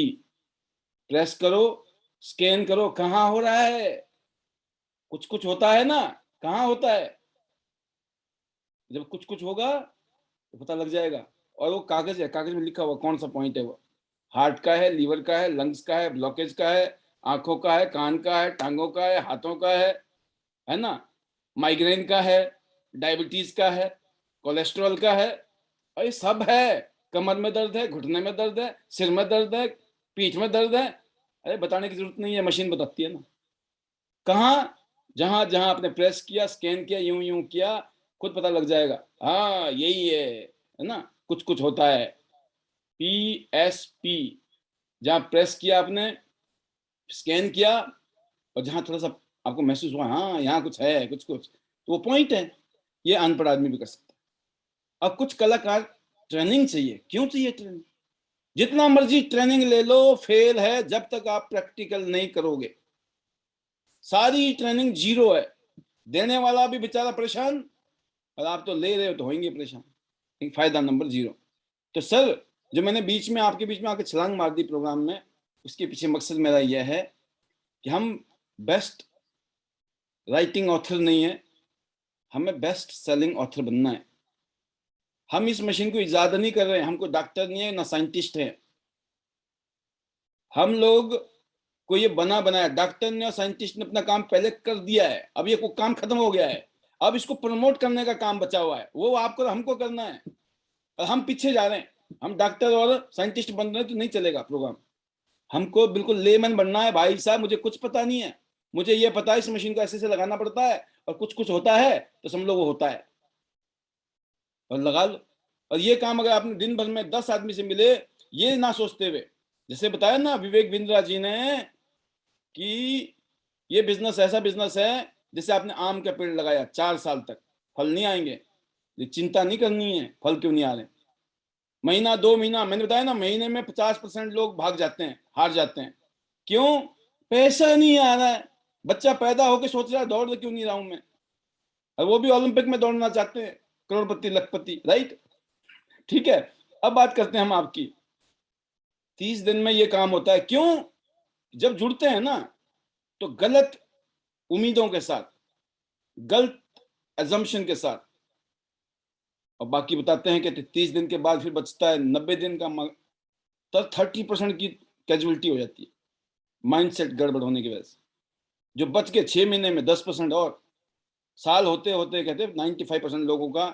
A: प्रेस करो, स्कैन करो, कहाँ हो रहा है, कुछ कुछ होता है ना, कहाँ होता है, जब कुछ कुछ होगा तो पता लग जाएगा। और वो कागज है, कागज में लिखा हुआ कौन सा पॉइंट है, वो हार्ट का है, लीवर का है, लंग्स का है, ब्लॉकेज का है, आंखों का है, कान का है, टांगों का है, हाथों का है ना, माइग्रेन का है, डायबिटीज का है, कोलेस्ट्रॉल का है, और ये सब है। कमर में दर्द है, घुटने में दर्द है, सिर में दर्द है, पीठ में दर्द है, अरे बताने की जरूरत नहीं है, मशीन बताती है ना। कहाँ, जहां जहां आपने प्रेस किया, स्कैन किया, यूं यूं किया, खुद पता लग जाएगा, हाँ यही है ना, कुछ कुछ होता है। PSP, जहां प्रेस किया आपने, स्कैन किया, और जहां थोड़ा सा आपको महसूस हुआ हाँ यहाँ कुछ है, कुछ कुछ, तो वो पॉइंट है। ये अनपढ़ आदमी भी कर सकता है। अब कुछ कलाकार, ट्रेनिंग चाहिए। क्यों चाहिए ट्रेनिंग? जितना मर्जी ट्रेनिंग ले लो, फेल है जब तक आप प्रैक्टिकल नहीं करोगे। सारी ट्रेनिंग जीरो है, देने वाला भी बेचारा परेशान, और आप तो ले रहे हो तो होंगे परेशान, लेकिन फायदा नंबर जीरो। तो सर, जो मैंने बीच में आपके बीच में आके छलांग मार दी प्रोग्राम में, उसके पीछे मकसद मेरा यह है कि हम बेस्ट राइटिंग ऑथर नहीं है, हमें बेस्ट सेलिंग ऑथर बनना है। हम इस मशीन को इजाद नहीं कर रहे हैं, हम कोई डॉक्टर नहीं है ना साइंटिस्ट है। हम लोग को ये बना बनाया, डॉक्टर ने और साइंटिस्ट ने अपना काम पहले कर दिया है, अब ये काम खत्म हो गया है। अब इसको प्रमोट करने का काम बचा हुआ है, वो आपको हमको करना है, और हम पीछे जा रहे हैं। हम डॉक्टर और साइंटिस्ट बन रहे हैं तो नहीं चलेगा प्रोग्राम। हमको बिल्कुल लेमैन बनना है भाई साहब। मुझे कुछ पता नहीं है, मुझे ये पता है इस मशीन को ऐसे से लगाना पड़ता है, और कुछ कुछ होता है तो समझ लो वो होता है, और लगा लो। और ये काम अगर आपने दिन भर में 10 आदमी से मिले, ये ना सोचते हुए, जैसे बताया ना विवेक बिंद्रा जी ने, कि ये बिजनेस ऐसा बिजनेस है जैसे आपने आम का पेड़ लगाया, 4 साल तक फल नहीं आएंगे, ये चिंता नहीं करनी है फल क्यों नहीं आ रहे। महीना 2 महीना, मैंने बताया ना, महीने में 50% लोग भाग जाते हैं, हार जाते हैं। क्यों? पैसा नहीं आ रहा है। बच्चा पैदा होकर सोच रहा है दौड़ क्यों नहीं रहा हूं मैं, और वो भी ओलंपिक में दौड़ना चाहते हैं, करोड़पति लखपति, राइट? ठीक है, अब बात करते हैं हम आपकी। 30 दिन में ये काम होता है। क्यों? जब जुड़ते हैं ना, तो गलत उम्मीदों के साथ, गलत एजम्पशन के साथ, और बाकी बताते हैं कि 30 दिन के बाद फिर बचता है 90 दिन का, तो 30% की कैजुअलिटी हो जाती है माइंडसेट गड़बड़ होने की वजह से। जो बच के 6 महीने में 10%, और साल होते होते कहते 95% लोगों का,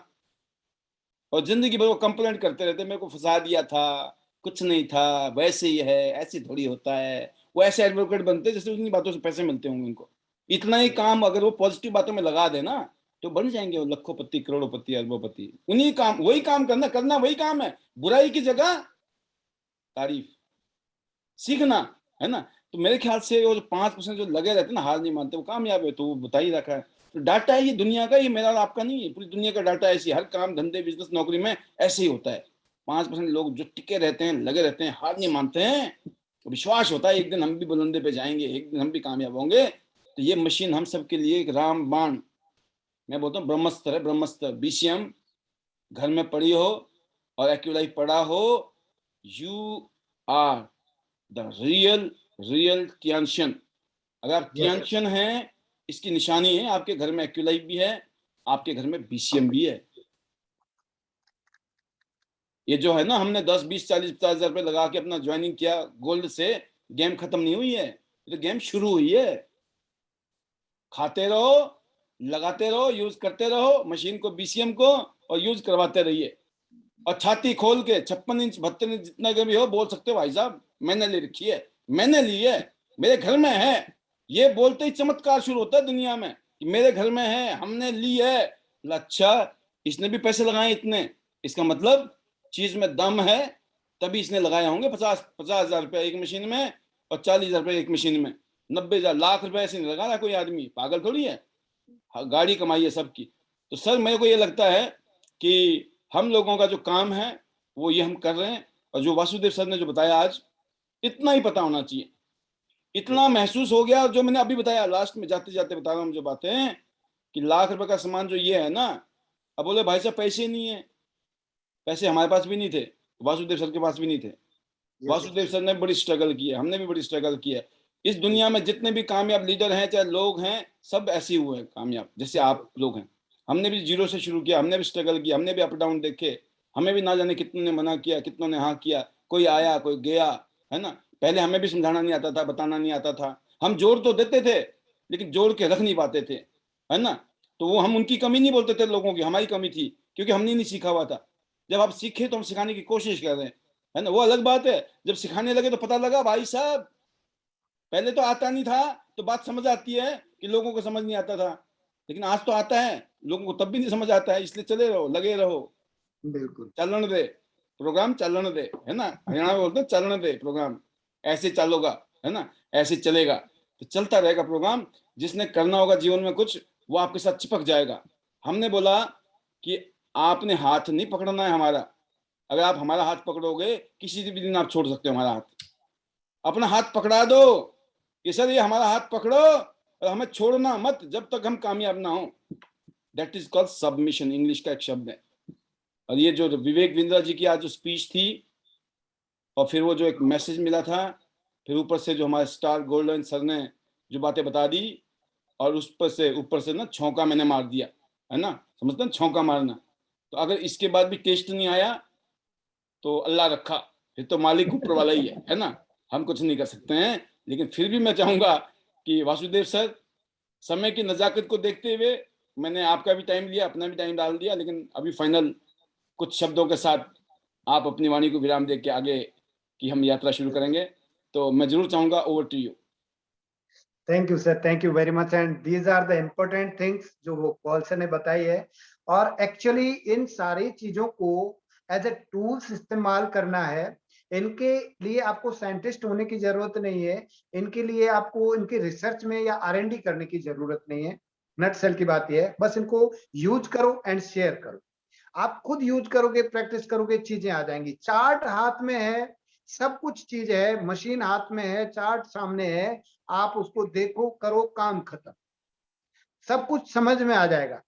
A: और जिंदगी भर वो कंप्लेंट करते रहते, मेरे को फंसा दिया था, कुछ नहीं था, वैसे ही है, ऐसे थोड़ी होता है। वो ऐसे एडवोकेट बनते जैसे उन्हीं बातों से पैसे मिलते होंगे उनको। इतना ही काम अगर वो पॉजिटिव बातों में लगा देना, तो बन जाएंगे वो लखोपति, करोड़ोपति, अरबोपति। उन्हीं काम, वही काम करना, करना वही काम है, बुराई की जगह तारीफ सीखना, है ना। तो मेरे ख्याल से वो जो 5% जो लगे रहते हैं ना, हार नहीं मानते, वो कामयाब है। तो वो बता ही रखा है। तो डाटा है ये दुनिया का, ये मेरा और आपका नहीं है, पूरी दुनिया का डाटा ऐसी, हर काम धंधे बिजनेस नौकरी में ऐसे ही होता है। 5% लोग जो टिके रहते हैं, लगे रहते हैं, हार नहीं मानते हैं, तो विश्वास होता है एक दिन हम भी बुलंदे पे जाएंगे, एक दिन हम भी कामयाब होंगे। तो ये मशीन हम सबके लिए एक राम बाण, मैं बोलता हूँ ब्रह्मास्त्र है, ब्रह्मास्त्र। BCM घर में पड़ी हो और एक्यूलाइफ पढ़ा हो, यू आर द रियल टियानशन। अगर आप टियानशन हैं, इसकी निशानी है आपके घर में एक्यूलाइफ भी है, आपके घर में BCM भी है। ये जो है ना, हमने 10 20 40 50 हजार रुपए लगा के अपना ज्वाइनिंग किया गोल्ड से, गेम खत्म नहीं हुई है, ये तो गेम शुरू हुई है। खाते रहो, लगाते रहो, यूज करते रहो मशीन को, BCM को, और यूज करवाते रहिए। और छाती खोल के 56 इंच 72 इंच जितना भी हो बोल सकते हो, भाई साहब मैंने ले रखी है, मैंने ली है, मेरे घर में है। ये बोलते ही चमत्कार शुरू होता है दुनिया में कि मेरे घर में है, हमने ली है। अच्छा, इसने भी पैसे लगाए इतने, इसका मतलब चीज में दम है, तभी इसने लगाए होंगे 50 हजार रुपए एक मशीन में, और 40 हजार रुपए एक मशीन में, 90 हजार, लाख रुपए ऐसे नहीं लगा रहा कोई आदमी, पागल थोड़ी है। गाड़ी कमाई है सबकी। तो सर मेरे को ये लगता है कि हम लोगों का जो काम है वो ये हम कर रहे हैं। और जो वासुदेव सर ने जो बताया आज, इतना ही पता होना चाहिए, इतना महसूस हो गया। जो मैंने अभी बताया लास्ट में जाते जाते बता रहा हूँ जो बातें, कि लाख रुपए का सामान जो ये है ना, अब बोले भाई साहब पैसे नहीं है, पैसे हमारे पास भी नहीं थे, वासुदेव सर के पास भी नहीं थे। वासुदेव सर ने बड़ी स्ट्रगल की है, हमने भी बड़ी स्ट्रगल की है। इस दुनिया में जितने भी कामयाब लीडर हैं, चाहे लोग हैं, सब ऐसे ही हुए हैं कामयाब, जैसे आप लोग हैं। हमने भी जीरो से शुरू किया, हमने भी स्ट्रगल किया, हमने भी अप डाउन देखे, हमें भी ना जाने कितनों ने मना किया, कितनों ने हाँ किया, कोई आया कोई गया, है ना। पहले हमें भी समझाना नहीं आता था, बताना नहीं आता था। हम जोड़ तो देते थे, लेकिन जोड़ के रख नहीं पाते थे, है ना। तो वो हम उनकी कमी नहीं बोलते थे लोगों की, हमारी कमी थी, क्योंकि हमने नहीं सीखा हुआ था। जब आप सीखे तो हम सिखाने की कोशिश कर रहे हैं, है ना, वो अलग बात है। जब सिखाने लगे तो पता लगा भाई साहब पहले तो आता नहीं था, तो बात समझ आती है कि लोगों को समझ नहीं आता था। लेकिन आज तो आता है, लोगों को तब भी नहीं समझ आता है, इसलिए चले रहो, लगे रहो,
B: बिल्कुल।
A: चलन दे प्रोग्राम, चलन दे, है ना, हरियाणा में बोलते हैं चलन दे प्रोग्राम, ऐसे चलोगा, है ना, ऐसे चलेगा तो चलता रहेगा प्रोग्राम। जिसने करना होगा जीवन में कुछ, वो आपके साथ चिपक जाएगा। हमने बोला कि आपने हाथ नहीं पकड़ना है हमारा, अगर आप हमारा हाथ पकड़ोगे किसी भी दिन आप छोड़ सकते हो हमारा हाथ, अपना हाथ पकड़ा दो कि सर ये हमारा हाथ पकड़ो और हमें छोड़ना मत जब तक हम कामयाब ना हो। That is called submission, English का एक शब्द है। और ये जो विवेक बिंद्रा जी की आज जो स्पीच थी, और फिर वो जो एक मैसेज मिला था, फिर ऊपर से जो हमारे स्टार गोल्डन सर ने जो बातें बता दी, और उस पर ऊपर से ना छौंका मैंने मार दिया, है ना, समझते हैं छौंका मारना। तो अगर इसके बाद भी टेस्ट नहीं आया तो अल्लाह रखा, फिर तो मालिक ऊपर वाला ही है ना, हम कुछ नहीं कर सकते हैं। लेकिन फिर भी मैं चाहूंगा कि वासुदेव सर, समय की नजाकत को देखते हुए मैंने आपका भी टाइम लिया, अपना भी टाइम डाल दिया, लेकिन अभी फाइनल कुछ शब्दों के साथ आप अपनी वाणी को विराम दे के आगे की हम यात्रा शुरू करेंगे। तो मैं जरूर चाहूंगा, over to you.
B: Thank you sir, thank you very much. And these are the important things जो वो पॉल सर ने बताई है। और एक्चुअली इन सारी चीजों को एज ए टूल्स इस्तेमाल करना है। इनके लिए आपको साइंटिस्ट होने की जरूरत नहीं है, इनके लिए आपको इनके रिसर्च में या R&D करने की जरूरत नहीं है। नट सेल की बात यह है, बस इनको यूज करो एंड शेयर करो। आप खुद यूज करोगे, प्रैक्टिस करोगे, चीजें आ जाएंगी। चार्ट हाथ में है, सब कुछ चीज है, मशीन हाथ में है, चार्ट सामने है, आप उसको देखो, करो, काम खत्म, सब कुछ समझ में आ जाएगा।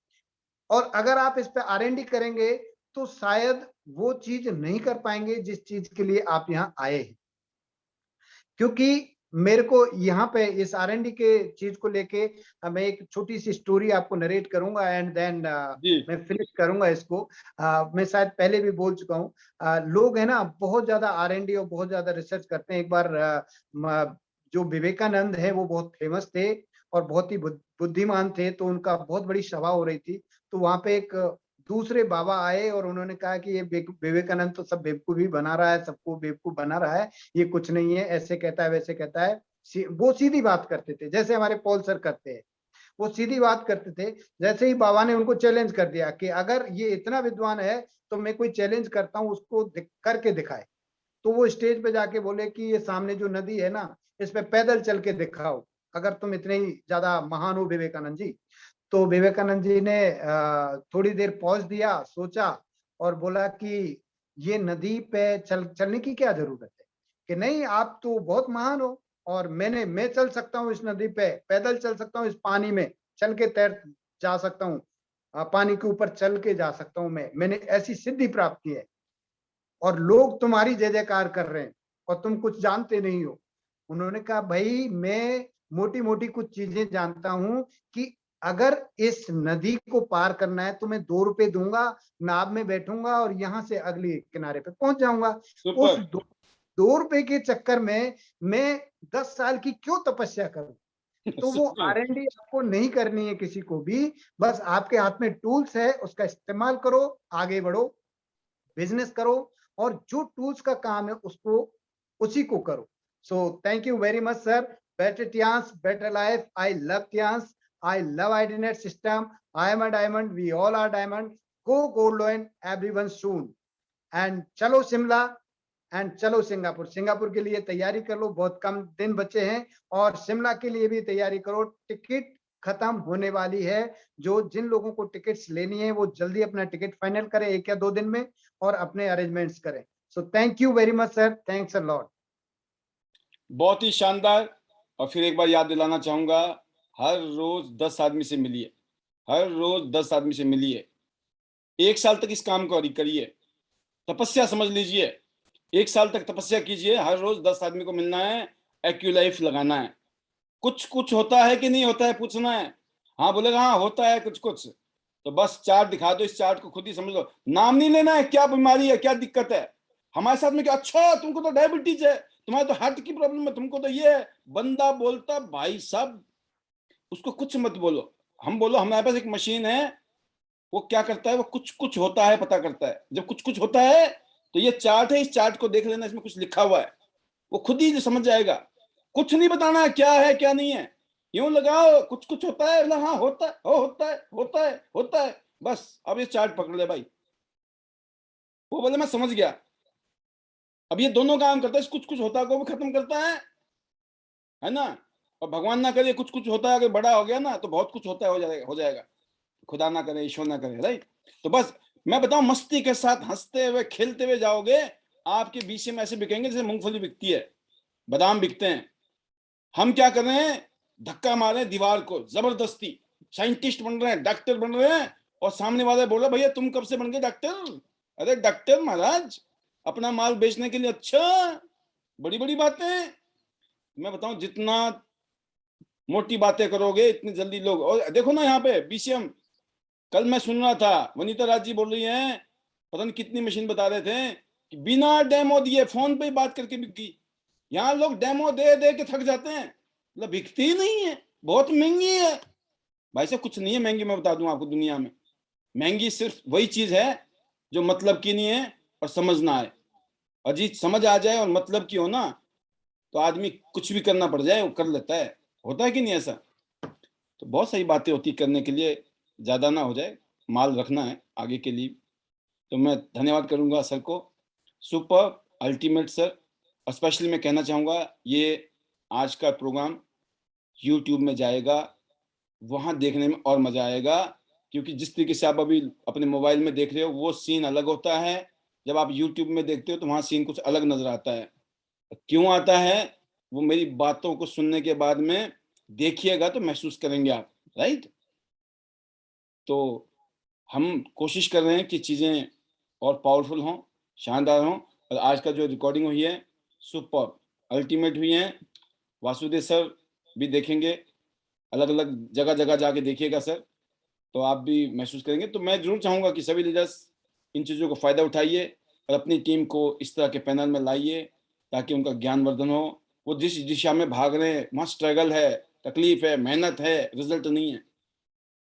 B: और अगर आप इस पे R&D करेंगे तो शायद वो चीज नहीं कर पाएंगे जिस चीज के लिए आप यहाँ आए हैं। क्योंकि मेरे को यहाँ पे इस R&D के चीज को लेके मैं एक छोटी सी स्टोरी आपको नरेट करूंगा एंड देन
A: जी
B: मैं फिनिश करूंगा इसको। मैं शायद पहले भी बोल चुका हूँ, लोग है ना बहुत ज्यादा R&D और बहुत ज्यादा रिसर्च करते हैं। एक बार जो विवेकानंद है वो बहुत फेमस थे और बहुत ही बुद्धिमान थे, तो उनका बहुत बड़ी सभा हो रही थी। तो वहां पे एक दूसरे बाबा आए और उन्होंने कहा कि ये विवेकानंद तो सब बेवकूफी बना रहा है, सबको बेवकूफ बना रहा है, ये कुछ नहीं है, ऐसे कहता है वैसे कहता है। वो सीधी बात करते थे जैसे हमारे पॉल सर करते हैं, वो सीधी बात करते थे। जैसे ही बाबा ने उनको चैलेंज कर दिया कि अगर ये इतना विद्वान है तो मैं कोई चैलेंज करता हूँ, उसको करके दिखाए। तो वो स्टेज पे जाके बोले कि ये सामने जो नदी है ना, इस पे पैदल चल के दिखाओ, अगर तुम इतने ही ज्यादा महान हो विवेकानंद जी। तो विवेकानंद जी ने थोड़ी देर पॉज दिया, सोचा और बोला कि ये नदी पे चलने की क्या जरूरत है, कि नहीं आप तो बहुत महान हो और मैं चल सकता हूँ इस नदी पे, पैदल चल सकता हूँ, इस पानी में चल के तैर जा सकता हूँ, पानी के ऊपर चल के जा सकता हूँ, मैंने ऐसी सिद्धि प्राप्त की है और लोग तुम्हारी जय जयकार कर रहे हैं और तुम कुछ जानते नहीं हो। उन्होंने कहा भाई मैं मोटी मोटी कुछ चीजें जानता हूं कि अगर इस नदी को पार करना है तो मैं 2 रुपए दूंगा, नाव में बैठूंगा और यहां से अगले किनारे पे पहुंच जाऊंगा। उस
A: सुपर।
B: 2 रुपए के चक्कर में मैं 10 साल की क्यों तपस्या करूं। तो वो
A: सुपर।
B: R&D आपको नहीं करनी है किसी को भी, बस आपके हाथ में टूल्स है, उसका इस्तेमाल करो, आगे बढ़ो, बिजनेस करो और जो टूल्स का काम है उसको उसी को करो। So thank you very much sir. Better Tiens, better life. I love Tiens, I love IDNet system. I am a diamond, we all are diamond. Go gold loan everyone soon. And चलो Shimla and चलो Singapore. Singapore के लिए तैयारी कर लो, बहुत कम दिन बचे हैं। और शिमला के लिए भी तैयारी करो, टिकट खत्म होने वाली है। जो जिन लोगों को टिकट्स लेनी है वो जल्दी अपना टिकट फाइनल करें 1 या 2 दिन में और अपने अरेंजमेंट्स करें। सो thank you very much sir, thanks a lot.
A: बहुत ही शानदार। और फिर एक बार याद दिलाना चाहूंगा, हर रोज 10 आदमी से मिलिए, हर रोज 10 आदमी से मिलिए, 1 साल तक इस काम को करिए, तपस्या समझ लीजिए, 1 साल तक तपस्या कीजिए, हर रोज 10 आदमी को मिलना है, एक्यूलाइफ लगाना है। कुछ कुछ होता है कि नहीं होता है पूछना है। हाँ बोलेगा हाँ होता है कुछ कुछ, तो बस चार्ट दिखा दो, इस चार्ट को खुद ही समझ लो, नाम नहीं लेना है क्या बीमारी है क्या दिक्कत है। हमारे साथ में क्या, अच्छा तुमको तो डायबिटीज है, तुम्हारे तो हार्ट की प्रॉब्लम है, तुमको तो ये है। बंदा बोलता भाई साहब उसको कुछ मत बोलो, हम बोलो हमारे पास एक मशीन है, वो क्या करता है, वो कुछ कुछ होता है पता करता है। जब कुछ कुछ होता है तो ये चार्ट है, इस चार्ट को देख लेना, इसमें कुछ लिखा हुआ है, वो खुद ही समझ जाएगा। कुछ नहीं बताना है क्या है क्या नहीं है, यूं लगाओ, कुछ कुछ होता है, बोला हाँ होता है, होता है, बस अब ये चार्ट पकड़ ले भाई। वो बोले मैं समझ गया। अब ये दोनों काम करता है, कुछ कुछ होता को भी खत्म करता है ना। और भगवान ना करे कुछ कुछ होता है, अगर बड़ा हो गया ना तो बहुत कुछ होता है, हो जाएगा, खुदा ना करे, ईश्वर ना करे, राइट। तो बस मैं बताऊं, मस्ती के साथ हंसते हुए खेलते हुए जाओगे, आपके बीसीएम ऐसे बिकेंगे जैसे मूंगफली बिकती है, बादाम बिकते हैं। हम क्या कर रहे हैं, धक्का मारे दीवार को जबरदस्ती, साइंटिस्ट बन रहे हैं, डॉक्टर बन रहे हैं, और सामने वाले बोल रहे भैया तुम कब से बन गए डॉक्टर। अरे डॉक्टर महाराज, अपना माल बेचने के लिए, अच्छा बड़ी बड़ी बातें। मैं बताऊं, जितना मोटी बातें करोगे इतनी जल्दी लोग। और देखो ना यहाँ पे बीसीएम, कल मैं सुन रहा था वनीता राज जी बोल रही हैं, पता नहीं कितनी मशीन बता रहे थे कि बिना डेमो दिए फोन पे बात करके बिक गई। यहाँ लोग डेमो दे दे के थक जाते हैं, मतलब बिकती ही नहीं है, बहुत महंगी है। भाई साहब कुछ नहीं है महंगी, मैं बता दूं आपको, दुनिया में महंगी सिर्फ वही चीज है जो मतलब की नहीं है और समझ ना आए। अजीत समझ आ जाए और मतलब की हो ना, तो आदमी कुछ भी करना पड़ जाए वो कर लेता है। होता है कि नहीं ऐसा। तो बहुत सारी बातें होती करने के लिए, ज्यादा ना हो जाए, माल रखना है आगे के लिए। तो मैं धन्यवाद करूंगा सर को, सुपर अल्टीमेट सर। स्पेशली मैं कहना चाहूंगा, ये आज का प्रोग्राम यूट्यूब में जाएगा, वहां देखने में और मजा आएगा, क्योंकि जिस तरीके से आप अभी अपने मोबाइल में देख रहे हो वो सीन अलग होता है, जब आप यूट्यूब में देखते हो तो वहां सीन कुछ अलग नजर आता है। क्यों आता है, वो मेरी बातों को सुनने के बाद में देखिएगा तो महसूस करेंगे आप, राइट। तो हम कोशिश कर रहे हैं कि चीज़ें और पावरफुल हों, शानदार हों। और आज का जो रिकॉर्डिंग हुई है सुपर अल्टीमेट हुई है। वासुदेव सर भी देखेंगे, अलग अलग जगह जगह जाके देखिएगा सर, तो आप भी महसूस करेंगे। तो मैं जरूर चाहूंगा कि सभी लीडर्स इन चीज़ों को फायदा उठाइए और अपनी टीम को इस तरह के पैनल में लाइए, ताकि उनका ज्ञानवर्धन हो। वो जिस दिशा में भाग रहे हैं वहाँ स्ट्रगल है, तकलीफ है, मेहनत है, रिजल्ट नहीं है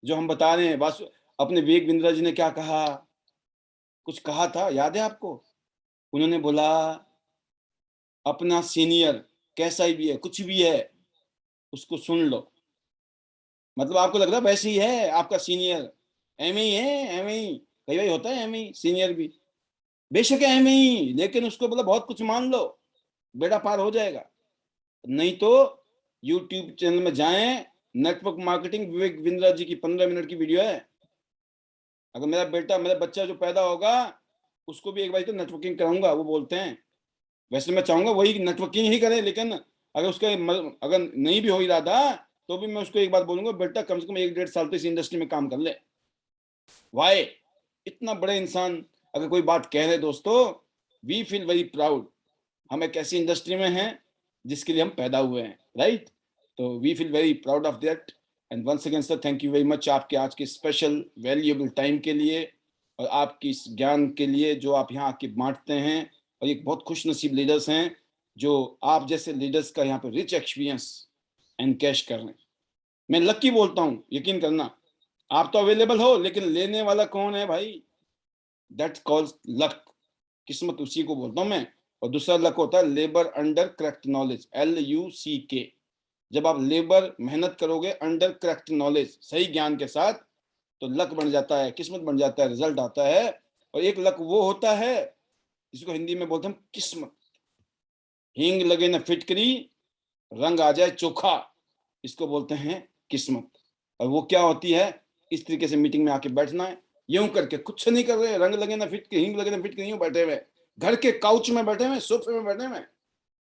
A: जो हम बता रहे हैं। वासु अपने विवेक बिंद्रा जी ने क्या कहा, कुछ कहा था याद है आपको। उन्होंने बोला अपना सीनियर कैसा ही भी है, कुछ भी है, उसको सुन लो। मतलब आपको लग रहा है वैसे ही है आपका सीनियर, एम ही है, एम ही कई बार होता है, एम ही सीनियर भी, बेशक है एम ही, लेकिन उसको बोला बहुत कुछ मान लो, बेड़ा पार हो जाएगा। नहीं तो यूट्यूब चैनल में जाएं, नेटवर्क मार्केटिंग विवेक बिंद्रा जी की 15 मिनट की वीडियो है। अगर मेरा बेटा, मेरा बच्चा जो पैदा होगा, उसको भी एक बार तो नेटवर्किंग कराऊंगा, वो बोलते हैं। वैसे मैं चाहूंगा वही नेटवर्किंग ही करे, लेकिन अगर उसका अगर नहीं भी हो इरादा, तो भी मैं उसको एक बात बोलूंगा, बेटा कम से कम 1-1.5 साल तो इस इंडस्ट्री में काम कर ले। वाई, इतना बड़े इंसान अगर कोई बात कह रहे दोस्तों, वी फील वेरी प्राउड। हम एक ऐसी इंडस्ट्री में हैं जिसके लिए हम पैदा हुए हैं, राइट। तो we feel very proud of that. And once again sir, thank you very much आपके आज के स्पेशल वैल्यूएबल टाइम के लिए, और आपकी इस ज्ञान के लिए जो आप यहाँ आके बांटते हैं। और एक बहुत खुश नसीब लीडर्स हैं जो आप जैसे लीडर्स का यहाँ पे रिच एक्सपीरियंस एनकैश कर रहे हैं। मैं लकी बोलता हूँ, यकीन करना। आप तो अवेलेबल हो, लेकिन लेने वाला कौन है भाई, दैट कॉल्स लक, किस्मत उसी को बोलता हूँ मैं। और दूसरा लक होता है labour under correct knowledge, LUCK। जब आप लेबर मेहनत करोगे अंडर करेक्ट नॉलेज, सही ज्ञान के साथ, तो लक बन जाता है, किस्मत बन जाता है, रिजल्ट आता है। और एक लक वो होता है जिसको हिंदी में बोलते हैं किस्मत। हींग लगे न फिटकरी, रंग आ जाए चोखा, इसको बोलते हैं किस्मत। और वो क्या होती है, इस तरीके से मीटिंग में आके बैठना है, यूं करके, कुछ नहीं कर रहे, रंग लगे ना फिटकरी, हींग लगे ना फिटकरी, यूं बैठे हुए, घर के काउच में बैठे हुए, सोफे में बैठे हुए,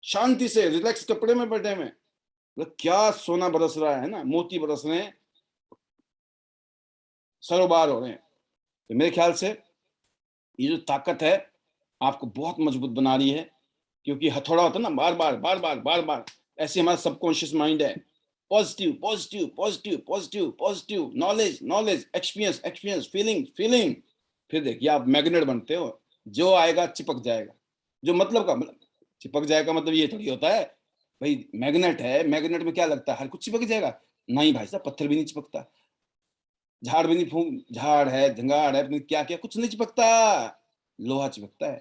A: शांति से रिलैक्स कपड़े में बैठे हुए। मतलब क्या सोना बरस रहा है ना, मोती बरस रहे हैं, सरोबार हो रहे हैं। तो मेरे ख्याल से ये जो ताकत है आपको बहुत मजबूत बना रही है, क्योंकि हथौड़ा होता है ना, बार बार बार बार बार बार, ऐसे हमारा सबकॉन्शियस माइंड है। Positive positive positive positive positive, knowledge knowledge, experience experience, feeling feeling. फिर देखिए आप मैग्नेट बनते हो, जो आएगा चिपक जाएगा। जो मतलब का मतलब, चिपक जाएगा मतलब ये थोड़ी होता है भाई, मैग्नेट है, मैग्नेट में क्या लगता है हर कुछ चिपक जाएगा। नहीं भाई साहब, पत्थर भी नहीं चिपकता, झाड़ भी नहीं, फूंक झाड़ है, झंगाड़ है, क्या क्या, कुछ नहीं चिपकता, लोहा चिपकता है।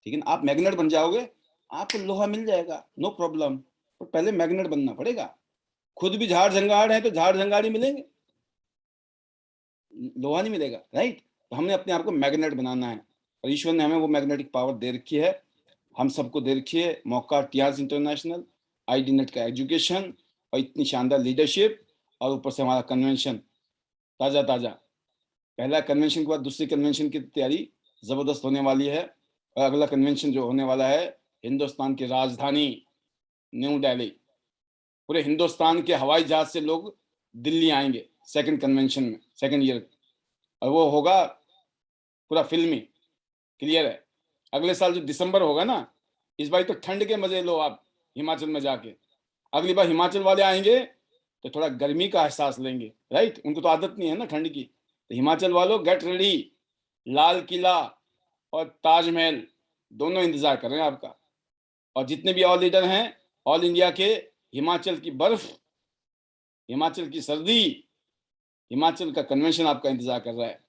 A: ठीक है ना, आप मैग्नेट बन जाओगे, आपको लोहा मिल जाएगा, नो प्रॉब्लम। पर पहले मैग्नेट बनना पड़ेगा। खुद भी झाड़ झंगाड़ है तो झाड़ झंगाड़ ही मिलेंगे, लोहा नहीं मिलेगा, राइट। तो हमने अपने आप को मैग्नेट बनाना है और ईश्वर ने हमें वो मैग्नेटिक पावर दे रखी है, हम सबको दे रखी है। मौका टियाज इंटरनेशनल, आईडी नेट का एजुकेशन और इतनी शानदार लीडरशिप और ऊपर से हमारा कन्वेंशन ताजा ताजा, पहला कन्वेंशन के बाद दूसरी कन्वेंशन की तैयारी जबरदस्त होने वाली है। और अगला कन्वेंशन जो होने वाला है हिंदुस्तान की राजधानी न्यू दिल्ली, पूरे हिंदुस्तान के हवाई जहाज से लोग दिल्ली आएंगे सेकंड कन्वेंशन में, सेकंड ईयर, और वो होगा पूरा फिल्मी, क्लियर है। अगले साल जो दिसंबर होगा ना, इस बार तो ठंड के मजे लो आप हिमाचल में जाके, अगली बार हिमाचल वाले आएंगे तो थोड़ा गर्मी का एहसास लेंगे, राइट। उनको तो आदत नहीं है ना ठंड की, तो हिमाचल वालों गेट रेडी, लाल किला और ताजमहल दोनों इंतजार कर रहे हैं आपका। और जितने भी ऑल लीडर हैं ऑल इंडिया के, हिमाचल की बर्फ, हिमाचल की सर्दी, हिमाचल का कन्वेंशन आपका इंतजार कर रहा है।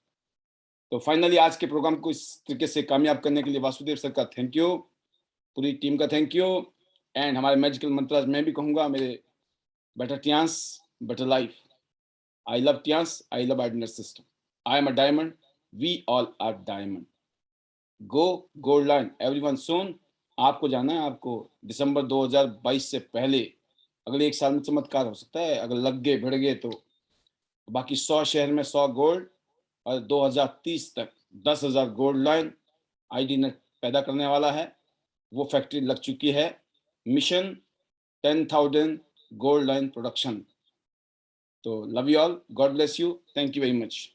A: तो फाइनली आज के प्रोग्राम को इस तरीके से कामयाब करने के लिए वासुदेव सर का थैंक यू, पूरी टीम का थैंक यू, एंड हमारे मैजिकल मंत्राज मैं भी कहूंगा, मेरे better Tiens better life, I love Tiens, I love IDNet system, I am a diamond, we all are diamond, go gold line everyone soon. आपको जाना है, आपको दिसंबर 2022 से पहले अगले एक साल में चमत्कार हो सकता है अगर लग गए भिड़ गए तो। बाकी 100 शहर में 100 गोल्ड, और 2030 तक 10,000 गोल्ड लाइन आईडी नेट पैदा करने वाला है, वो फैक्ट्री लग चुकी है। Mission 10,000 gold line production. तो love you all, god bless you, thank you very much.